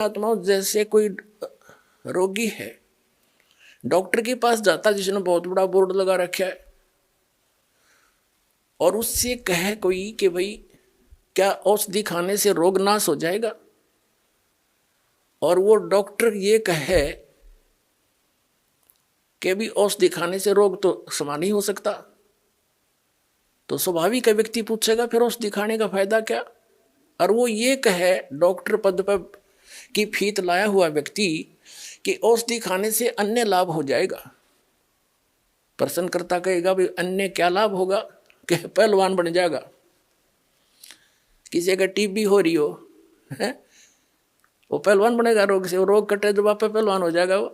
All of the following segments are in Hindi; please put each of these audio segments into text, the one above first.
आत्माओं जैसे कोई रोगी है, डॉक्टर के पास जाता जिसने बहुत बड़ा बोर्ड लगा रखा है और उससे कहे कोई कि भाई क्या औषधि खाने से रोग नाश हो जाएगा, और वो डॉक्टर ये कहे कि भी औषधि खाने से रोग तो समा नहीं हो सकता, तो स्वाभाविक है व्यक्ति पूछेगा फिर औषधि खाने का फायदा क्या। और वो ये कहे डॉक्टर पद पर की फीत लाया हुआ व्यक्ति कि औषधि खाने से अन्य लाभ हो जाएगा। प्रश्नकर्ता कहेगा भाई अन्य क्या लाभ होगा, कि पहलवान बन जाएगा। किसी का टीबी हो रही हो है, वो पहलवान बनेगा रोग से, वो रोग कटे जब आप पहलवान हो जाएगा वो।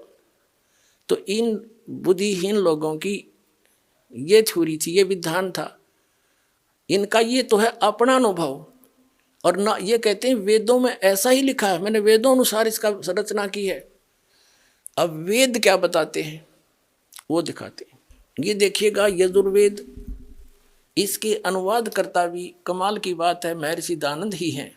तो इन बुद्धिहीन लोगों की ये थ्योरी थी, ये विधान था इनका। ये तो है अपना अनुभव, और ना ये कहते हैं वेदों में ऐसा ही लिखा है, मैंने वेदों अनुसार इसका संरचना की है। अब वेद क्या बताते हैं वो दिखाते हैं। ये देखिएगा यजुर्वेद, इसके अनुवाद करता भी कमाल की बात है महर्षि दयानंद ही हैं।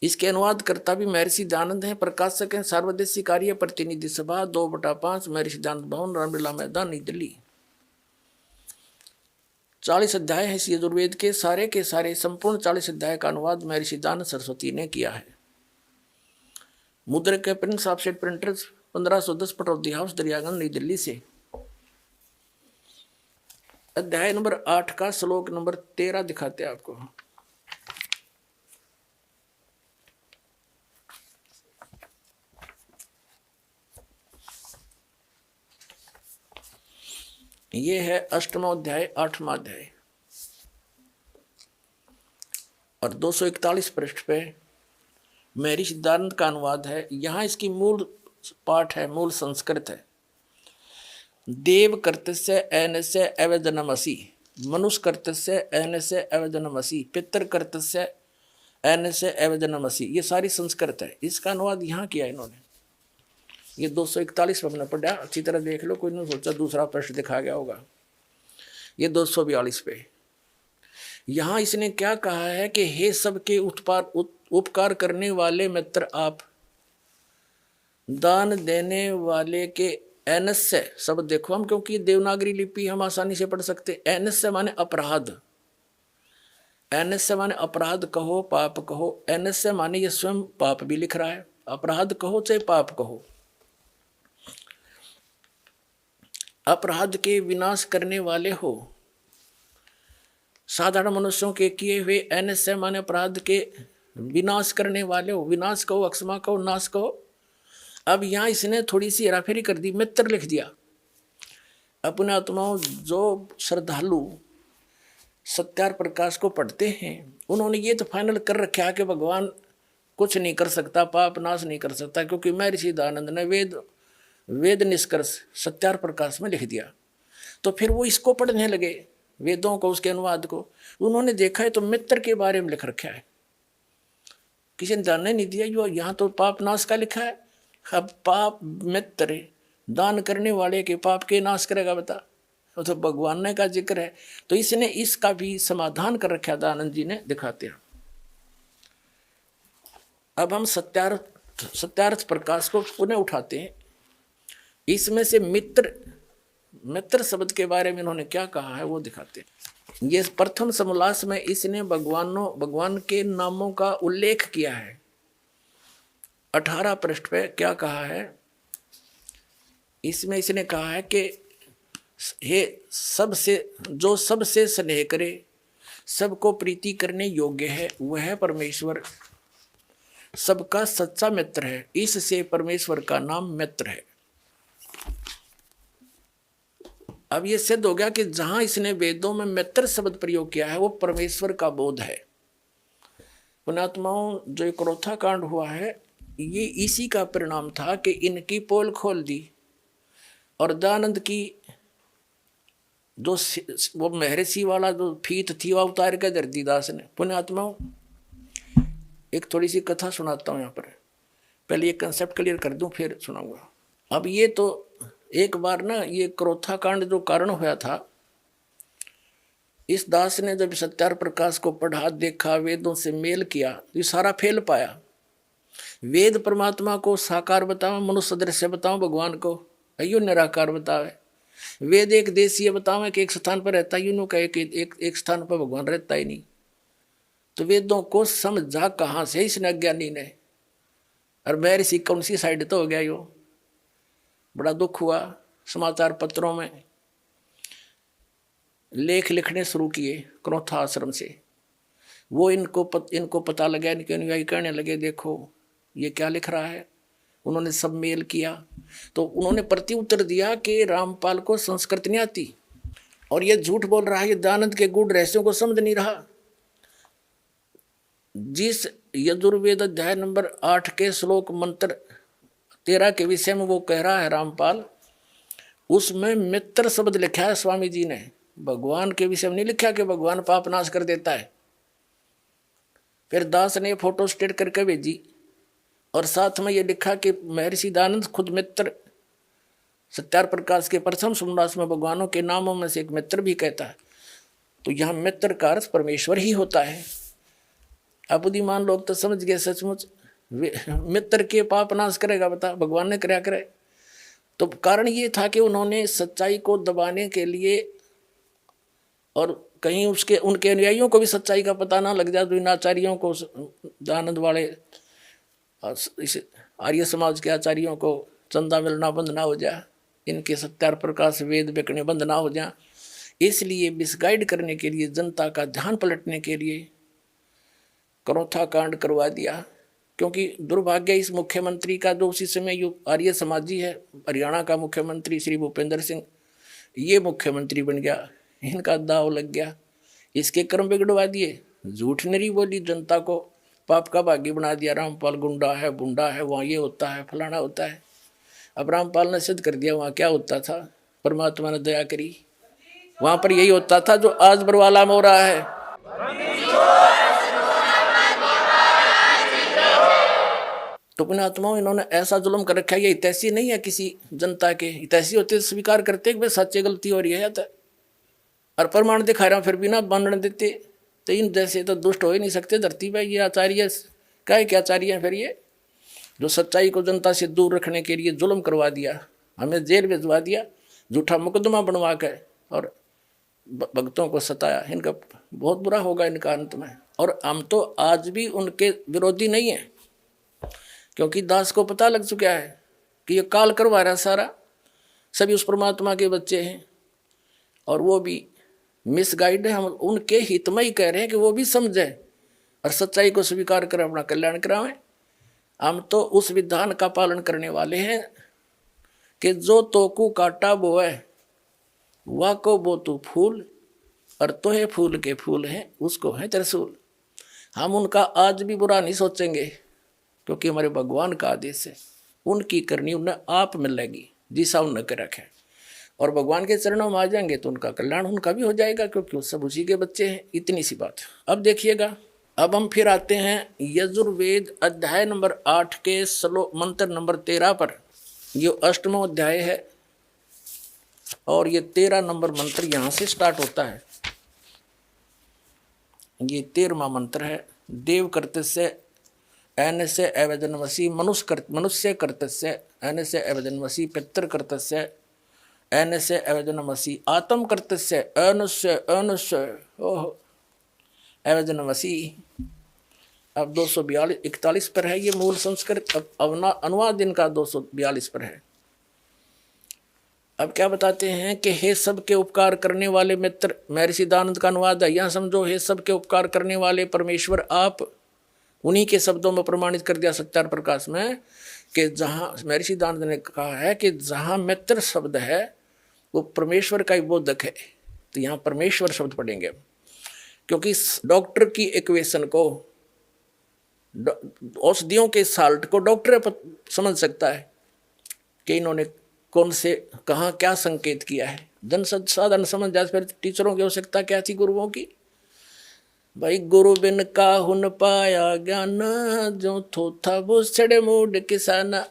इसके अनुवाद करता भी महर्षि दयानंद हैं। प्रकाशक हैं सार्वदेशी कार्य प्रतिनिधि सभा 2/5 महर्षि दयानंद भवन रामलीला मैदान नई दिल्ली। 40 अध्याय है इस यजुर्वेद के सारे संपूर्ण 40 अध्याय का अनुवाद महर्षि दयानंद सरस्वती ने किया है। मुद्रक के print offset printers 1510 Pataudi house Daryaganj नई दिल्ली से। अध्याय नंबर 8 का श्लोक नंबर 13 दिखाते हैं आपको। ये है अष्टमा अध्याय 8वां अध्याय और 241 पृष्ठ पे महर्षि दयानंद का अनुवाद है। यहाँ इसकी मूल पाठ है, मूल संस्कृत है। देव कर्तस्य एनस्य अवदनमसि, मनुष्य कर्तस्य एनस्य अवदनमसि, पितर कर्तस्य एनस्य अवदनमसि, ये सारी संस्कृत है। इसका अनुवाद यहाँ किया इन्होंने। ये 241 में हमने पढ़ा, अच्छी तरह देख लो, कोई नहीं सोचा दूसरा पृष्ठ दिखा गया होगा। ये 242 पे यहाँ इसने क्या कहा है कि हे सबके उपकार करने वाले मित्र आप, दान देने वाले के एनस्य शब्द देखो हम, क्योंकि देवनागरी लिपि हम आसानी से पढ़ सकते। एनस्य माने अपराध, एनस्य माने अपराध कहो पाप कहो, एनस्य माने ये स्वयं पाप भी लिख रहा है, अपराध कहो चाहे पाप कहो। अपराध के विनाश करने वाले हो, साधारण मनुष्यों के किए हुए एनस्य माने अपराध के विनाश करने वाले हो। विनाश कहो, अक्षमा कहो, नाश कहो। अब यहाँ इसने थोड़ी सी हेराफेरी कर दी, मित्र लिख दिया। अपने आत्माओं जो श्रद्धालु सत्यार प्रकाश को पढ़ते हैं उन्होंने ये तो फाइनल कर रखा है कि भगवान कुछ नहीं कर सकता, पाप नाश नहीं कर सकता, क्योंकि महर्षि दयानंद ने वेद निष्कर्ष सत्यार प्रकाश में लिख दिया। तो फिर वो इसको पढ़ने लगे, वेदों को, उसके अनुवाद को। उन्होंने देखा है तो मित्र के बारे में लिख रखा है, किसी ने जानने नहीं दिया। जो यहाँ तो पाप नाश का लिखा है। अब पाप मित्र दान करने वाले के पाप के नाश करेगा, बता, तो भगवान ने का जिक्र है। तो इसने इसका भी समाधान कर रखा दयानंद जी ने, दिखाते हैं। अब हम सत्यार्थ प्रकाश को पुनः उठाते हैं। इसमें से मित्र शब्द के बारे में इन्होंने क्या कहा है वो दिखाते हैं। ये प्रथम समोल्लास में इसने भगवान के नामों का उल्लेख किया है। 18 पृष्ठ पे क्या कहा है, इसमें इसने कहा है कि हे जो सबसे स्नेह करे, सबको प्रीति करने योग्य है, वह परमेश्वर सबका सच्चा मित्र है। इससे परमेश्वर का नाम मित्र है। अब ये सिद्ध हो गया कि जहां इसने वेदों में मित्र शब्द प्रयोग किया है वो परमेश्वर का बोध है। पुण्यात्माओं, जो एक क्रोथा कांड हुआ है ये इसी का परिणाम था कि इनकी पोल खोल दी और दयानंद की जो वो महर्षि वाला जो फीत थी वह उतार के धर दी दास ने। पुण्यात्माओं, एक थोड़ी सी कथा सुनाता हूँ यहाँ पर, पहले ये कंसेप्ट क्लियर कर दूं फिर सुनाऊंगा। अब ये तो एक बार ना, ये क्रोथा कांड जो कारण हुआ था, इस दास ने जब सत्यार प्रकाश को पढ़ा, देखा, वेदों से मेल किया, तो ये सारा फेल पाया। वेद परमात्मा को साकार बताओ, मनुष्य दृश्य बताओ, भगवान को अयो निराकार बतावे। वेद एक देशीय बतावे कि एक स्थान पर रहता है, यूं कहे कि एक स्थान पर भगवान रहता ही नहीं। तो वेदों को समझा कहाँ से इसने अज्ञानी ने। और महर्षि कौन सी साइड तो हो गया यो। बड़ा दुख हुआ। समाचार पत्रों में लेख लिखने शुरू किए क्रोथा आश्रम से। वो इनको पता लगा, इनके अनुयायी कहने लगे देखो ये क्या लिख रहा है। उन्होंने सब मेल किया तो उन्होंने प्रति उत्तर दिया कि रामपाल को संस्कृत नहीं आती और ये झूठ बोल रहा है, ये दयानंद के गूढ़ रहस्यों को समझ नहीं रहा। जिस यजुर्वेद अध्याय नंबर 8 के श्लोक मंत्र 13 के विषय में वो कह रहा है रामपाल, उसमें मित्र शब्द लिखा है स्वामी जी ने, भगवान के विषय में नहीं लिखा कि भगवान पाप नाश कर देता है। फिर दास ने फोटो स्टेट करके भेजी और साथ में ये लिखा कि महर्षि दयानंद खुद मित्र सत्यार प्रकाश के प्रथम सुमदास में भगवानों के नामों में से एक मित्र भी कहता है। तो यहाँ मित्र का अर्थ परमेश्वर ही होता है। अब बुद्धिमान लोग तो समझ गए सचमुच मित्र के पाप नाश करेगा, बता भगवान ने क्या करे। तो कारण ये था कि उन्होंने सच्चाई को दबाने के लिए और कहीं उनके अनुयायियों को भी सच्चाई का पता ना लग जाए, तो इन आचार्यों को, दयानंद वाले इस आर्य समाज के आचार्यों को चंदा मिलना बंद ना हो जाए, इनके सत्यार प्रकाश वेद बिकने बंद ना हो जाए। इसलिए मिसगाइड करने के लिए, जनता का ध्यान पलटने के लिए क्रोथा कांड करवा दिया। क्योंकि दुर्भाग्य इस मुख्यमंत्री का, जो उसी समय जो आर्य समाजी है, हरियाणा का मुख्यमंत्री श्री भूपेंद्र सिंह, ये मुख्यमंत्री बन गया, इनका दाव लग गया, इसके कर्म बिगड़वा दिए, झूठ नरी बोली, जनता को पाप का भागी बना दिया। रामपाल गुंडा है, बुंडा है, वहाँ ये होता है, फलाना होता है। अब रामपाल ने सिद्ध कर दिया वहाँ क्या होता था, परमात्मा ने दया करी, वहाँ पर यही होता था जो आज बरवाला में हो रहा है। तो पुण्यात्माओं, इन्होंने ऐसा जुल्म कर रखा है, ये हितैषी नहीं है किसी जनता के। हितैषी होते तो स्वीकार करते कि भाई सच्चे गलती हो रही है, और प्रमाण दिखा रहा हूँ फिर भी ना मानने देते। तो इन जैसे तो दुष्ट हो ही नहीं सकते धरती पे। ये आचार्य क्या क्या आचार्य हैं फिर ये, जो सच्चाई को जनता से दूर रखने के लिए जुल्म करवा दिया, हमें जेल भिजवा दिया, झूठा मुकदमा बनवा कर और भक्तों को सताया। इनका बहुत बुरा होगा इनका अंत में। और हम तो आज भी उनके विरोधी नहीं हैं, क्योंकि दास को पता लग चुका है कि ये काल करवा रहा सारा, सभी उस परमात्मा के बच्चे हैं और वो भी मिसगाइड है। हम उनके हित में ही कह रहे हैं कि वो भी समझे और सच्चाई को स्वीकार करें, अपना कल्याण करावें। हम तो उस विधान का पालन करने वाले हैं कि जो तोकू काटा बोए वाह को बो तू फूल, और तो है फूल के फूल हैं उसको है त्रिशूल। हम उनका आज भी बुरा नहीं सोचेंगे, क्योंकि हमारे भगवान का आदेश है, उनकी करनी उन्हें आप मिलेगी जिसा उन्हें कर रखे। और भगवान के चरणों में आ जाएंगे तो उनका कल्याण उनका भी हो जाएगा, क्योंकि वो सब उसी के बच्चे हैं। इतनी सी बात। अब देखिएगा, अब हम फिर आते हैं यजुर्वेद अध्याय नंबर 8 के श्लोक मंत्र नंबर 13 पर। ये 8वां अध्याय है और ये 13 नंबर मंत्र यहाँ से स्टार्ट होता है। ये 13वां मंत्र है। देव कर्तस्य एन से अवजनवसी, मनुष्य कर्तस्य एन से अवजनवसी, पितृ कर्तस्य एन से अवजनवसी, आत्म कर्तस्य अनुष्य ओह अवजनवसी। अब 242-41 पर है ये मूल संस्कृत। अब अनुवाद इनका 242 पर है। अब क्या बताते हैं कि हे सबके उपकार करने वाले मित्र, महर्षि दयानंद का अनुवाद है। यहाँ समझो, हे सबके उपकार करने वाले परमेश्वर आप, उन्हीं के शब्दों में प्रमाणित कर दिया सत्यार प्रकाश में कि जहाँ महर्षि दयानंद ने कहा है कि जहाँ मित्र शब्द है वो परमेश्वर का ही बोधक है। तो यहाँ परमेश्वर शब्द पढ़ेंगे, क्योंकि डॉक्टर की इक्वेशन को, औषधियों के साल्ट को डॉक्टर समझ सकता है कि इन्होंने कौन से कहाँ क्या संकेत किया है। जन साधारण समझ जाए, फिर टीचरों की आवश्यकता क्या थी, गुरुओं की। भाई गुरु बिन का हुन पाया ज्ञान, जो थोथा वो छड़े मूड किसाना।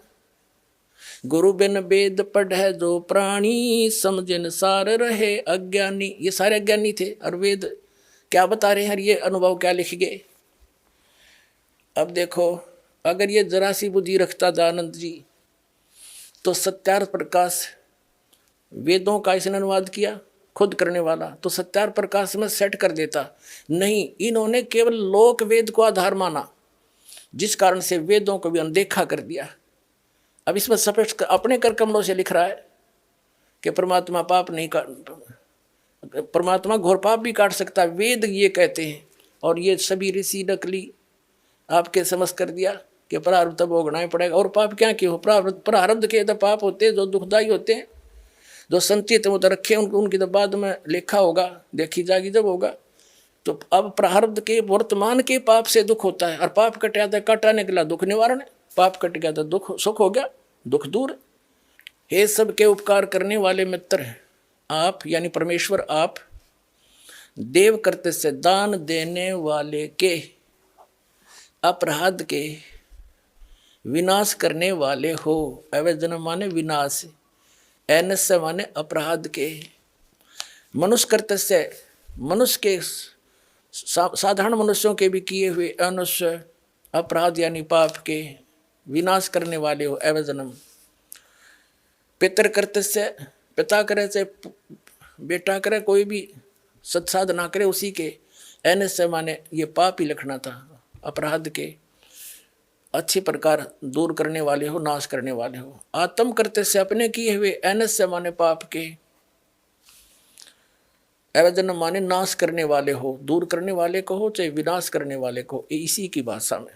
गुरु बिन वेद पढ़े जो प्राणी, समझन सार रहे अज्ञानी। ये सारे अज्ञानी थे और वेद क्या बता रहे हैं, ये अनुभव क्या लिख गए। अब देखो, अगर ये जरा सी बुद्धि रखता दयानंद जी तो सत्यार्थ प्रकाश वेदों का इसने अनुवाद किया खुद करने वाला, तो सत्यार्थ प्रकाश में सेट कर देता। नहीं, इन्होंने केवल लोक वेद को आधार माना, जिस कारण से वेदों को भी अनदेखा कर दिया। अब इसमें स्पष्ट अपने कर कमलों से लिख रहा है कि परमात्मा पाप नहीं काट, परमात्मा घोर पाप भी काट सकता है, वेद ये कहते हैं। और ये सभी ऋषि नकली आपके समझ कर दिया कि प्रारब्ध तब भोगना ही पड़ेगा। और पाप क्या क्यों, प्रारब्ध के तो पाप होते हैं जो दुखदायी होते हैं, जो संचित वो तो रखे उनकी तो बाद में लेखा होगा, देखी जाएगी जब होगा। तो अब प्रारब्ध के वर्तमान के पाप से दुख होता है, और पाप कटा था कटाने के लिए दुख निवारण है, पाप कट गया तो दुख सुख हो गया, दुख दूर। हे सबके उपकार करने वाले मित्र आप, यानी परमेश्वर आप, देव करते से दान देने वाले के अपराध के विनाश करने वाले हो। अवैधनम माने विनाश, एनस्य माने अपराध के। मनुष्य करते से मनुष्य के साधारण मनुष्यों के भी किए हुए अनुष्य अपराध यानी पाप के विनाश करने वाले हो। अवैधनम पितर करते से, पिता करे से बेटा करे, कोई भी सत्साधना करे उसी के। एनस्य माने ये पाप ही लिखना था, अपराध के अच्छी प्रकार दूर करने वाले हो, नाश करने वाले हो। आत्म करते से अपने किए हुए, एनस्य माने पाप के, अवैधन माने नाश करने वाले हो, दूर करने वाले को हो चाहे विनाश करने वाले को, इसी की भाषा में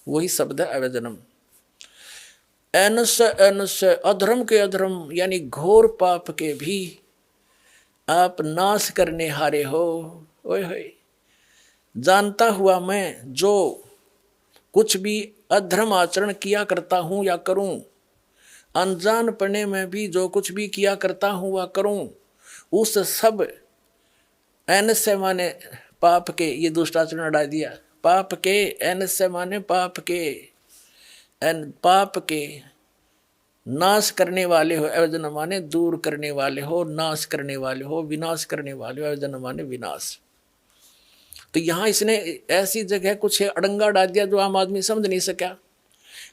वही शब्द है अवैधनम। एनस्य एनस्य अधर्म के अधर्म यानी घोर पाप के भी आप नाश करने हारे हो। ओए होए, जानता हुआ मैं जो कुछ भी अधर्म आचरण किया करता हूँ या करूँ, अनजान पने में भी जो कुछ भी किया करता हूँ वह करूँ, उस सब एनस्य माने पाप के, ये दुष्टाचरण हटा दिया, पाप के, एनस्य माने पाप के, पाप के नाश करने वाले हो। अवैधन माने दूर करने वाले हो, नाश करने वाले हो, विनाश करने वाले हो। अवैधन माने विनाश। तो यहाँ इसने ऐसी जगह कुछ अड़ंगा डाल दिया जो आम आदमी समझ नहीं सका।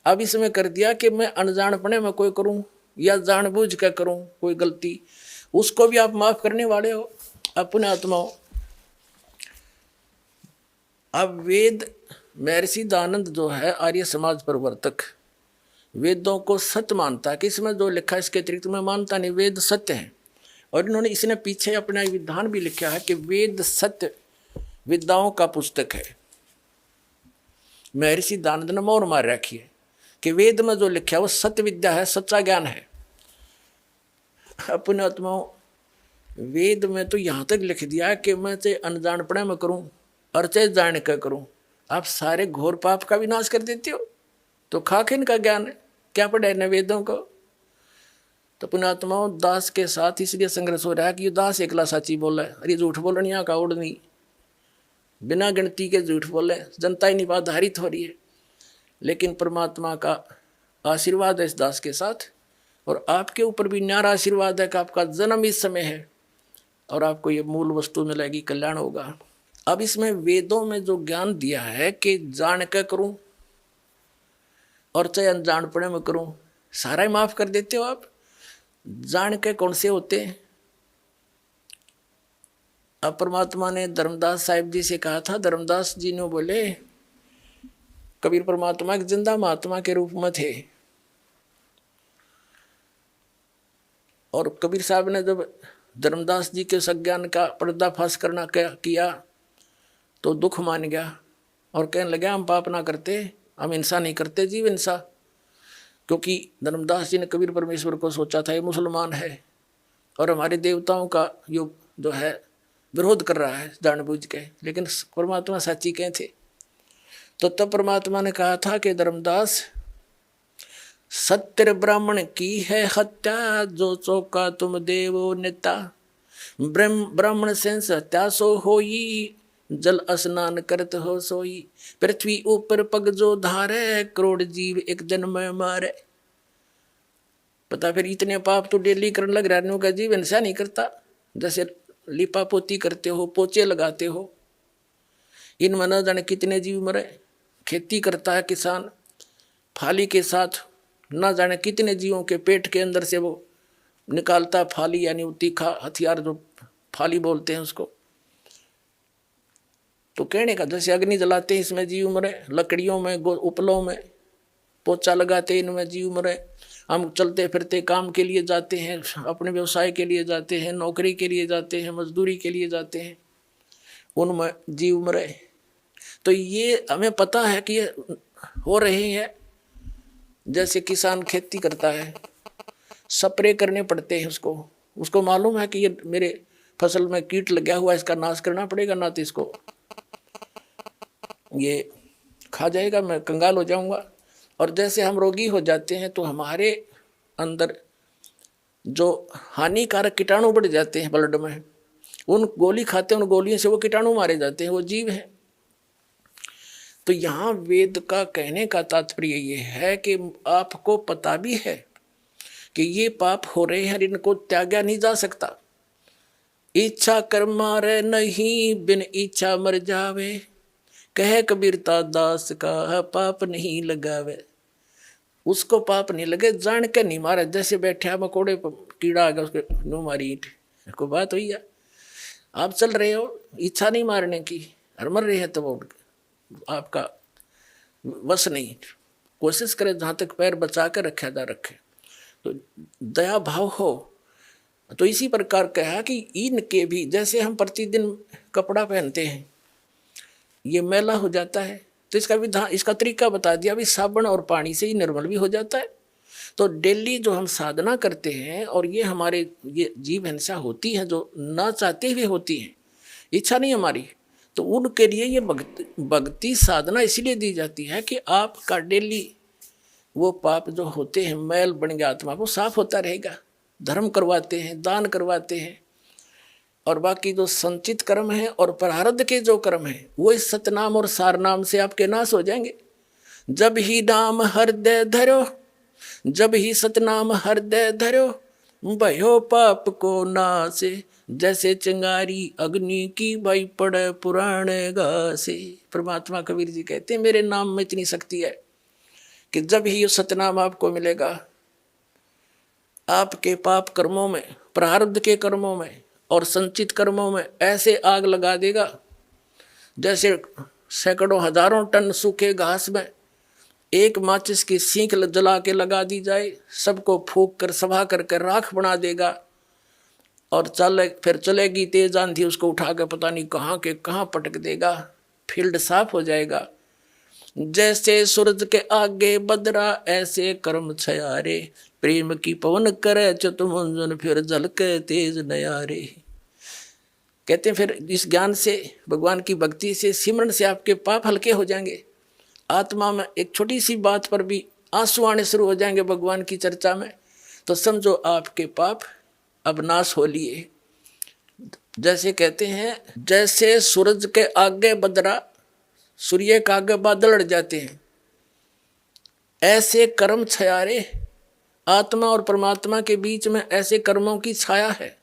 अब इसमें कर दिया कि मैं अनजानपने में कोई करूं या जानबूझ कर करूं कोई गलती, उसको भी आप माफ करने वाले हो अपने आत्माओं। अब वेद महर्षि दयानंद जो है आर्य समाज प्रवर्तक, वेदों को सत्य मानता है कि इसमें जो लिखा है इसके अतिरिक्त मैं मानता नहीं, वेद सत्य है। और इन्होंने इसने पीछे अपना विधान भी लिखा है कि वेद सत्य विद्याओं का पुस्तक है। महर्षि दयानंद ने मोहर मार रखी है कि वेद में जो लिखा है वो सत्य विद्या है, सच्चा ज्ञान है। अपने आत्माओं, वेद में तो यहाँ तक लिख दिया कि मैं चाहे अनजानपणे में करूं और चाहे जान कर करूं, आप सारे घोर पाप का विनाश कर देते हो। तो खाक इनका ज्ञान है, क्या पढ़े न वेदों को। तो पुण्यात्माओं, दास के साथ इसलिए संघर्ष हो रहा है कि ये दास एकला साची बोला है, अरे झूठ बोलने यहाँ का उड़ नहीं, बिना गिनती के झूठ बोले, जनता ही निवाधारित हो रही है। लेकिन परमात्मा का आशीर्वाद है इस दास के साथ, और आपके ऊपर भी न्यारा आशीर्वाद है कि आपका जन्म इस समय है और आपको ये मूल वस्तु मिलेगी, कल्याण होगा। अब इसमें वेदों में जो ज्ञान दिया है कि जान कर करूं और चाहे अनजानपणे में करूं, सारा ही माफ कर देते हो आप। जान के कौन से होते हैं? अब परमात्मा ने धर्मदास साहिब जी से कहा था, धर्मदास जी ने बोले कबीर परमात्मा एक जिंदा महात्मा के रूप में थे, और कबीर साहब ने जब धर्मदास जी के सज्ञान का पर्दाफाश करना किया तो दुख मान गया और कहने लगे हम पाप ना करते, हम हिंसा नहीं करते, जीव हिंसा। क्योंकि धर्मदास जी ने कबीर परमेश्वर को सोचा था ये मुसलमान है और हमारे देवताओं का जो है विरोध कर रहा है जानबूझ के, लेकिन परमात्मा सच्ची कहे थे। तो तब परमात्मा ने कहा था कि धर्मदास, सत्य ब्राह्मण की है हत्या, जो चौका तुम देवो नेता, ब्राह्मण से हत्या सो होई, जल स्नान करत हो सोई, पृथ्वी ऊपर पग जो धारे, करोड़ जीव एक दिन में मारे। पता फिर इतने पाप तो डेली करने लग रहा का जीवन ऐसा नहीं करता। जैसे लिपा पोती करते हो, पोचे लगाते हो, इनमें न जाने कितने जीव मरे। खेती करता है किसान, फाली के साथ न जाने कितने जीवों के पेट के अंदर से वो निकालता फाली, यानी वो तीखा हथियार जो फाली बोलते हैं उसको। तो कहने का जैसे अग्नि जलाते हैं इसमें जीव मरे, लकड़ियों में, उपलों में पोचा लगाते इनमें जीव मरे। हम चलते फिरते काम के लिए जाते हैं, अपने व्यवसाय के लिए जाते हैं, नौकरी के लिए जाते हैं, मजदूरी के लिए जाते हैं, उनमें जीव मरे। तो ये हमें पता है कि ये हो रही है। जैसे किसान खेती करता है, स्प्रे करने पड़ते हैं उसको मालूम है कि ये मेरे फसल में कीट लगा हुआ है, इसका नाश करना पड़ेगा, ना तो इसको ये खा जाएगा, मैं कंगाल हो जाऊंगा। और जैसे हम रोगी हो जाते हैं तो हमारे अंदर जो हानिकारक कीटाणु बढ़ जाते हैं ब्लड में, उन गोली खाते हैं, उन गोलियों से वो कीटाणु मारे जाते हैं, वो जीव हैं। तो यहाँ वेद का कहने का तात्पर्य ये है कि आपको पता भी है कि ये पाप हो रहे हैं, इनको त्यागा नहीं जा सकता। इच्छा कर्म मारे नहीं, बिन इच्छा मर जावे, कह कबीरता दास का पाप नहीं लगावे। उसको पाप नहीं लगे, जान के नहीं मारे। जैसे बैठे मकोड़े कीड़ा आ गया उसके नो मारी ईंट, को बात हुई है। आप चल रहे हो, इच्छा नहीं मारने की, और मर रहे हैं तो वो आपका वश नहीं। कोशिश करें जहाँ तक पैर बचा कर रखा जा रखे, तो दया भाव हो। तो इसी प्रकार कहा कि इनके भी, जैसे हम प्रतिदिन कपड़ा पहनते हैं, ये मैला हो जाता है, तो इसका विधान, इसका तरीका बता दिया, अभी साबुन और पानी से ही निर्मल भी हो जाता है। तो डेली जो हम साधना करते हैं, और ये हमारे ये जीव हिंसा होती है जो ना चाहते हुए होती है, इच्छा नहीं हमारी, तो उनके लिए ये भक्ति साधना इसलिए दी जाती है कि आपका डेली वो पाप जो होते हैं, मैल बन गया आत्मा, वो साफ होता रहेगा। धर्म करवाते हैं, दान करवाते हैं, और बाकी जो संचित कर्म है और प्रारब्ध के जो कर्म है, वो इस सतनाम और सारनाम से आपके नाश हो जाएंगे। जब ही नाम हृदय धरो, जब ही सतनाम हृदय धरो, भयो पाप को नासे, जैसे चिंगारी अग्नि की भई पड़े पुराण घासे। परमात्मा कबीर जी कहते हैं मेरे नाम में इतनी शक्ति है कि जब ही ये सतनाम आपको मिलेगा, आपके पाप कर्मों में, प्रारब्ध के कर्मों में और संचित कर्मों में ऐसे आग लगा देगा, जैसे सैकड़ों हजारों टन सूखे घास में एक माचिस की सीख जला के लगा दी जाए, सबको फूंक कर सभा करके राख बना देगा। और फिर चलेगी तेज आंधी, उसको उठा के पता नहीं कहाँ के कहाँ पटक देगा, फील्ड साफ हो जाएगा। जैसे सूरज के आगे बदरा, ऐसे कर्म छयारे, प्रेम की पवन करे चतुमंजन, फिर जल के तेज नयारे। कहते हैं फिर इस ज्ञान से, भगवान की भक्ति से, सिमरन से आपके पाप हल्के हो जाएंगे। आत्मा में एक छोटी सी बात पर भी आंसू आने शुरू हो जाएंगे भगवान की चर्चा में, तो समझो आपके पाप अब नाश हो लिए। जैसे कहते हैं, जैसे सूरज के आगे बदरा, सूर्य के आगे बादल अड़ जाते हैं, ऐसे कर्म छयारे, आत्मा और परमात्मा के बीच में ऐसे कर्मों की छाया है,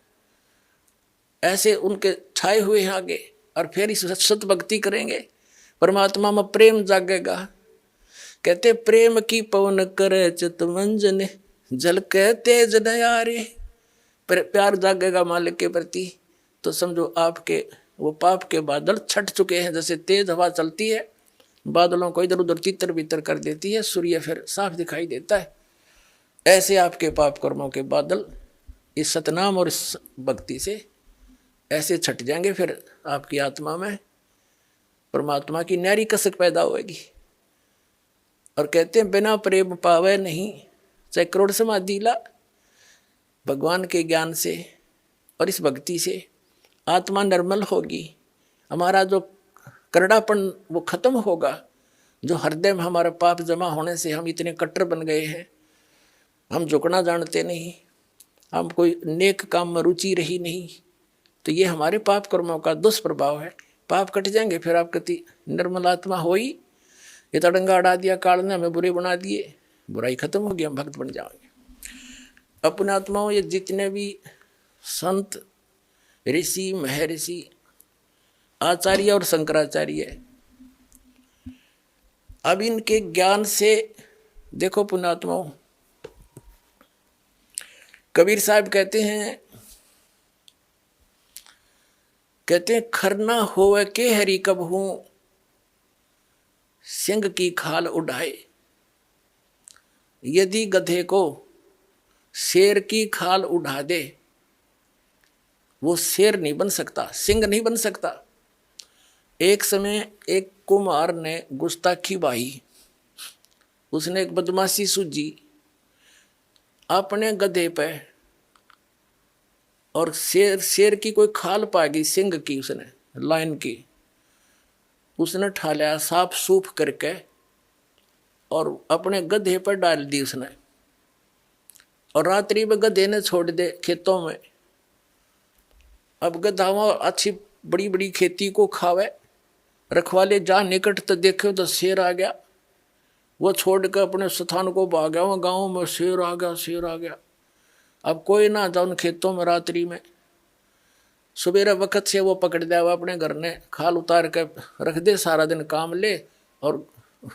ऐसे उनके छाए हुए हैं आगे। और फिर इस सत भक्ति करेंगे, परमात्मा में प्रेम जागेगा। कहते प्रेम की पवन करे चितमंजन, जल के तेज नयारे। प्यार जागेगा मालिक के प्रति, तो समझो आपके वो पाप के बादल छट चुके हैं। जैसे तेज हवा चलती है, बादलों को इधर उधर तितर बितर कर देती है, सूर्य फिर साफ दिखाई देता है, ऐसे आपके पाप कर्मों के बादल इस सतनाम और इस भक्ति से ऐसे छट जाएंगे। फिर आपकी आत्मा में परमात्मा की न्यारी कसक पैदा होगी। और कहते हैं बिना प्रेम पावे नहीं, चाहे करोड़ समाधि ला। भगवान के ज्ञान से और इस भक्ति से आत्मा निर्मल होगी, हमारा जो करड़ापन वो खत्म होगा, जो हृदय में हमारा पाप जमा होने से हम इतने कट्टर बन गए हैं, हम झुकना जानते नहीं, हम कोई नेक काम में रुचि रही नहीं, तो ये हमारे पाप कर्मों का दुष्प्रभाव है। पाप कट जाएंगे, फिर आप कति निर्मल आत्मा हो ही। ये तड़ंगा अड़ा दिया काल ने, हमें बुरे बना दिए, बुराई खत्म होगी, हम भक्त बन जाएंगे। अपने आत्माओं ये जितने भी संत ऋषि महर्षि आचार्य और शंकराचार्य, अब इनके ज्ञान से देखो पुण्यात्माओं, कबीर साहब कहते हैं खरना होवे के हरि कब हूं सिंह की खाल उड़ाए। यदि गधे को शेर की खाल उड़ा दे वो शेर नहीं बन सकता, सिंह नहीं बन सकता। एक समय एक कुम्हार ने गुस्ताखी बाई, उसने एक बदमाशी सूझी अपने गधे पे, और शेर की कोई खाल पा गई सिंह की, उसने लाइन की, उसने ठा लिया साफ सूफ करके और अपने गधे पर डाल दी उसने, और रात्रि में गधे ने छोड़ दे खेतों में। अब गधा वहां अच्छी बड़ी बड़ी खेती को खावे, रखवाले जा निकट तो देखे तो शेर आ गया, वो छोड़ कर अपने स्थान को भाग गया, वहां गाँव में शेर आ गया, शेर आ गया। अब कोई ना था उन खेतों में रात्रि में, सुबेरे वक्त से वो पकड़ दिया, वो अपने घर ने खाल उतार के रख दे, सारा दिन काम ले और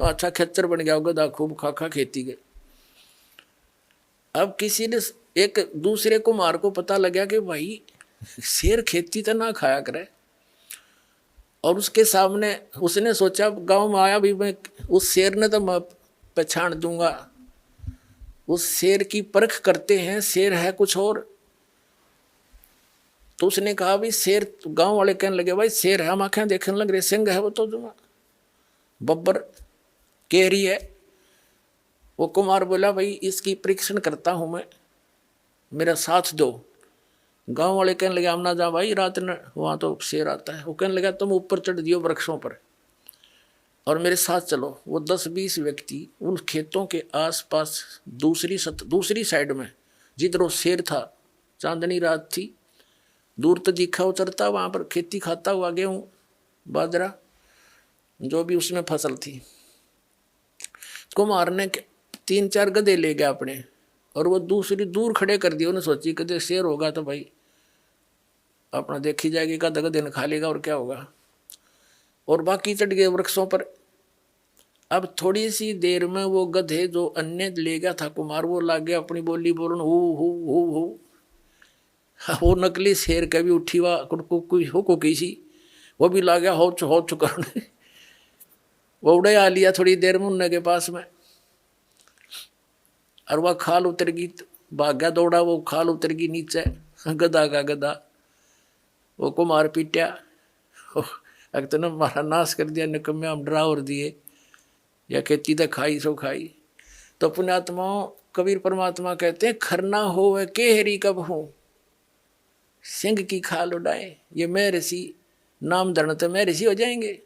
अच्छा खेचर बन गया, गधा खूब खा खा खेती के। अब किसी ने एक दूसरे कुम्हार को पता लगा कि भाई शेर खेती तो ना खाया करे, और उसके सामने उसने सोचा गांव में आया भी मैं उस शेर ने तो मैं पहचान दूंगा, उस शेर की परख करते हैं, शेर है कुछ और। तो उसने कहा भाई शेर, गांव वाले कहने लगे भाई शेर है, हम आंखें देखने लग रहे, सिंह है वो तो बब्बर केरी है। वो कुमार बोला भाई इसकी परीक्षण करता हूं मैं, मेरा साथ दो। गांव वाले कहने लगे हम ना जा भाई, रात में वहां तो शेर आता है। वो कहने लगा तुम ऊपर चढ़ दियो वृक्षों पर और मेरे साथ चलो। वो 10-20 व्यक्ति उन खेतों के आसपास दूसरी साइड में जिधर वो शेर था, चांदनी रात थी, दूर तो दिखा वो चरता, वहां पर खेती खाता हुआ गेहूं बाजरा जो भी उसमें फसल थी। कुम्हार ने 3-4 गधे ले गया अपने, और वो दूसरी दूर खड़े कर दिए। उन्हें सोची कदे शेर होगा तो भाई अपना देखी जाएगी, का गधे ने खा लेगा और क्या होगा। और बाकी चढ़ गए वृक्षों पर। अब थोड़ी सी देर में वो गधे जो अन्य ले गया था कुमार, वो लाग गया अपनी बोली बोलन हु। वो नकली शेर कभी उठी हुआ को किसी, वो भी ला गया हो चुका। वो उड़े आ लिया थोड़ी देर में उन्ने के पास में, और वह खाल उतर गई, भाग गया दौड़ा, वो खाल उतर गई नीचे, गधा का गधा। वो कुमार पीटा, अगर ने मारा नाश कर दिया, निकम्मे हम डरा और दिए, या खेती तो खाई सो खाई। तो पुण्यात्माओं कबीर परमात्मा कहते हैं खरना हो वह के हरी कब हूं सिंह की खाल उड़ाए। ये मैं ऋषि नाम धरण तो मैं ऋषि हो जाएंगे।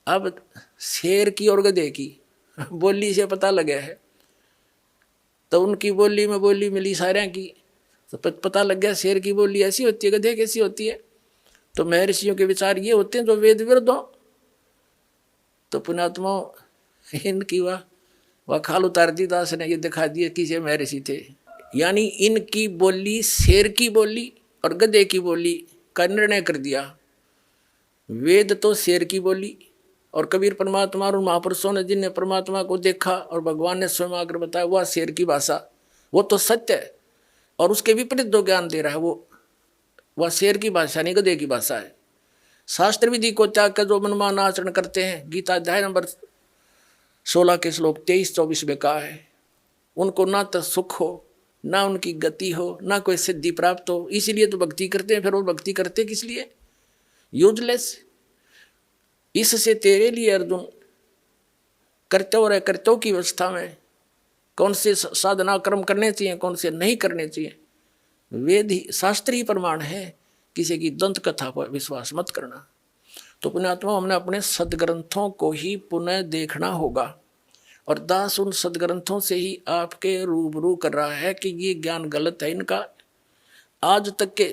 अब शेर की और गधे की बोली से पता लगा है, तो उनकी बोली में बोली मिली सारे की, तो पता लग गया शेर की बोली ऐसी होती है, गधे कैसी होती है। तो महर्षियों के विचार ये होते हैं जो वेद विरुद्ध हो। तो पुण्यात्मा इनकी वह खाल उतार दी दास ने, ये दिखा दिए किसे महर्षि थे। यानी इनकी बोली शेर की बोली और गधे की बोली का निर्णय कर दिया। वेद तो शेर की बोली, और कबीर परमात्मा और महापुरुषों ने जिनने परमात्मा को देखा और भगवान ने स्वयं आकर बताया, वह शेर की भाषा, वो तो सत्य है। और उसके विपरीत जो ज्ञान दे रहा है वह शेर की भाषा नहीं, गधे की भाषा है। शास्त्र विधि को त्याग कर जो मनमान आचरण करते हैं, गीता अध्याय नंबर 16 के श्लोक 23-24 में कहा है, उनको ना तो सुख हो, ना उनकी गति हो, ना कोई सिद्धि प्राप्त हो, इसीलिए तो भक्ति करते हैं। फिर वो भक्ति करते किस लिए? यूजलेस। इससे तेरे लिए अर्जुन कर्तव्य और अकर्तव्य की अवस्था में कौन से साधना कर्म करने चाहिए, कौन से नहीं करने चाहिए, वेद ही शास्त्र ही प्रमाण है। किसी की दंत कथा पर विश्वास मत करना। तो पुण्यात्मा हमने अपने सदग्रंथों को ही पुनः देखना होगा, और दास उन सदग्रंथों से ही आपके रूबरू कर रहा है कि ये ज्ञान गलत है इनका। आज तक के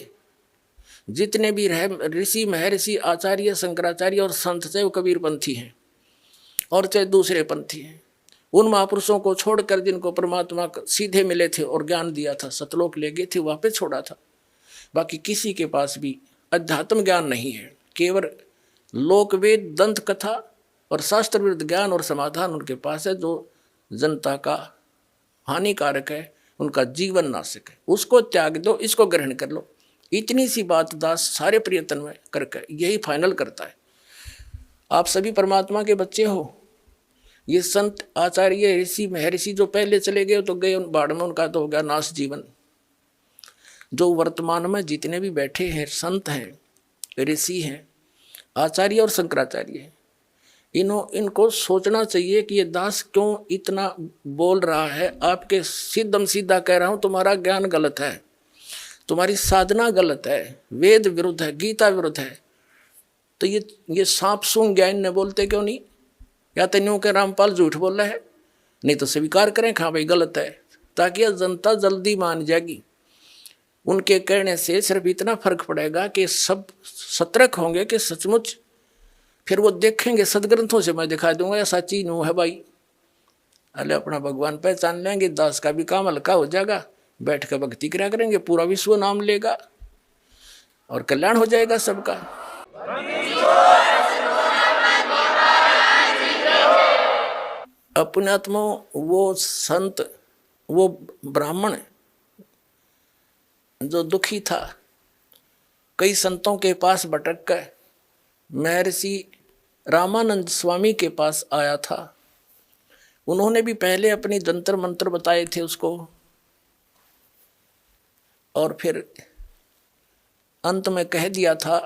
जितने भी ऋषि महर्षि आचार्य शंकराचार्य और संत, चाहे वो कबीर पंथी हैं और चाहे दूसरे पंथी हैं, उन महापुरुषों को छोड़कर जिनको परमात्मा सीधे मिले थे और ज्ञान दिया था, सतलोक ले गए थे, वहाँ पे छोड़ा था। बाकी किसी के पास भी अध्यात्म ज्ञान नहीं है, केवल लोकवेद, दंत कथा और शास्त्र विरुद्ध ज्ञान और समाधान उनके पास है, जो जनता का हानिकारक है, उनका जीवन नाशक है। उसको त्याग दो, इसको ग्रहण कर लो। इतनी सी बात दास सारे प्रयत्न में करके यही फाइनल करता है। आप सभी परमात्मा के बच्चे हो। ये संत आचार्य ऋषि महर्षि जो पहले चले गए तो गए बाढ़ में, उनका तो हो गया नाश जीवन। जो वर्तमान में जितने भी बैठे हैं संत हैं, ऋषि हैं, आचार्य और शंकराचार्य हैं, इनको सोचना चाहिए कि ये दास क्यों इतना बोल रहा है। आपके सीधम सीधा कह रहा हूं, तुम्हारा ज्ञान गलत है, तुम्हारी साधना गलत है, वेद विरुद्ध है, गीता विरुद्ध है। तो ये सांप सूंघ ज्ञान ने बोलते क्यों नहीं? या तो न्यू के रामपाल झूठ बोल रहा है, नहीं तो स्वीकार करें हाँ भाई गलत है, ताकि यह जनता जल्दी मान जाएगी। उनके कहने से सिर्फ इतना फर्क पड़ेगा कि सब सतर्क होंगे कि सचमुच, फिर वो देखेंगे सदग्रंथों से मैं दिखा दूंगा या सच्ची न्यू है भाई। अरे अपना भगवान पहचान लेंगे, दास का भी काम हल्का हो जाएगा, बैठ कर भक्ति किया करेंगे, पूरा विश्व नाम लेगा और कल्याण हो जाएगा सबका। अपने आत्मा वो संत, वो ब्राह्मण जो दुखी था, कई संतों के पास भटक कर महर्षि रामानंद स्वामी के पास आया था। उन्होंने भी पहले अपनी जंतर मंत्र बताए थे उसको, और फिर अंत में कह दिया था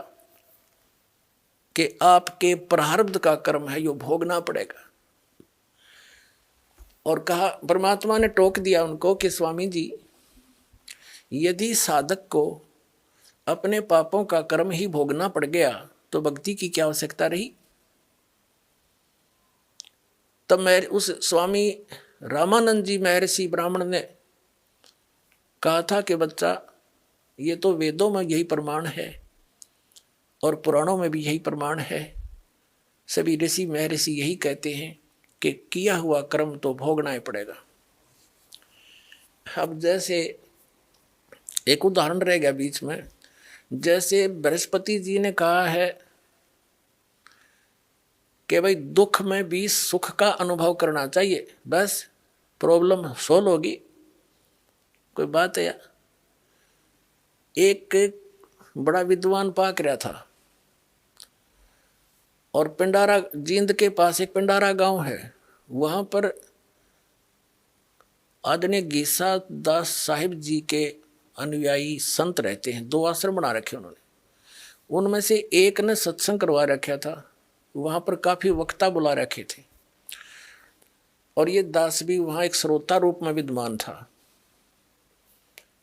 कि आपके प्रारब्ध का कर्म है, यो भोगना पड़ेगा। और कहा, परमात्मा ने टोक दिया उनको कि स्वामी जी, यदि साधक को अपने पापों का कर्म ही भोगना पड़ गया तो भक्ति की क्या आवश्यकता रही। तब मैं उस स्वामी रामानंद जी महर्षि ब्राह्मण ने कहा था कि बच्चा, ये तो वेदों में यही प्रमाण है और पुराणों में भी यही प्रमाण है, सभी ऋषि महर्षि यही कहते हैं कि किया हुआ कर्म तो भोगना ही पड़ेगा। अब जैसे एक उदाहरण रह गया बीच में, जैसे बृहस्पति जी ने कहा है कि भाई दुख में भी सुख का अनुभव करना चाहिए, बस प्रॉब्लम सोल्व होगी। कोई बात है? एक बड़ा विद्वान पाक रहा था और पिंडारा, जींद के पास एक पिंडारा गांव है, वहां पर आदरणीय गीसा दास साहिब जी के अनुयायी संत रहते हैं। 2 आश्रम बना रखे उन्होंने, उनमें से एक ने सत्संग करवा रखा था, वहां पर काफी वक्ता बुला रखे थे, और ये दास भी वहां एक श्रोता रूप में विद्वान था।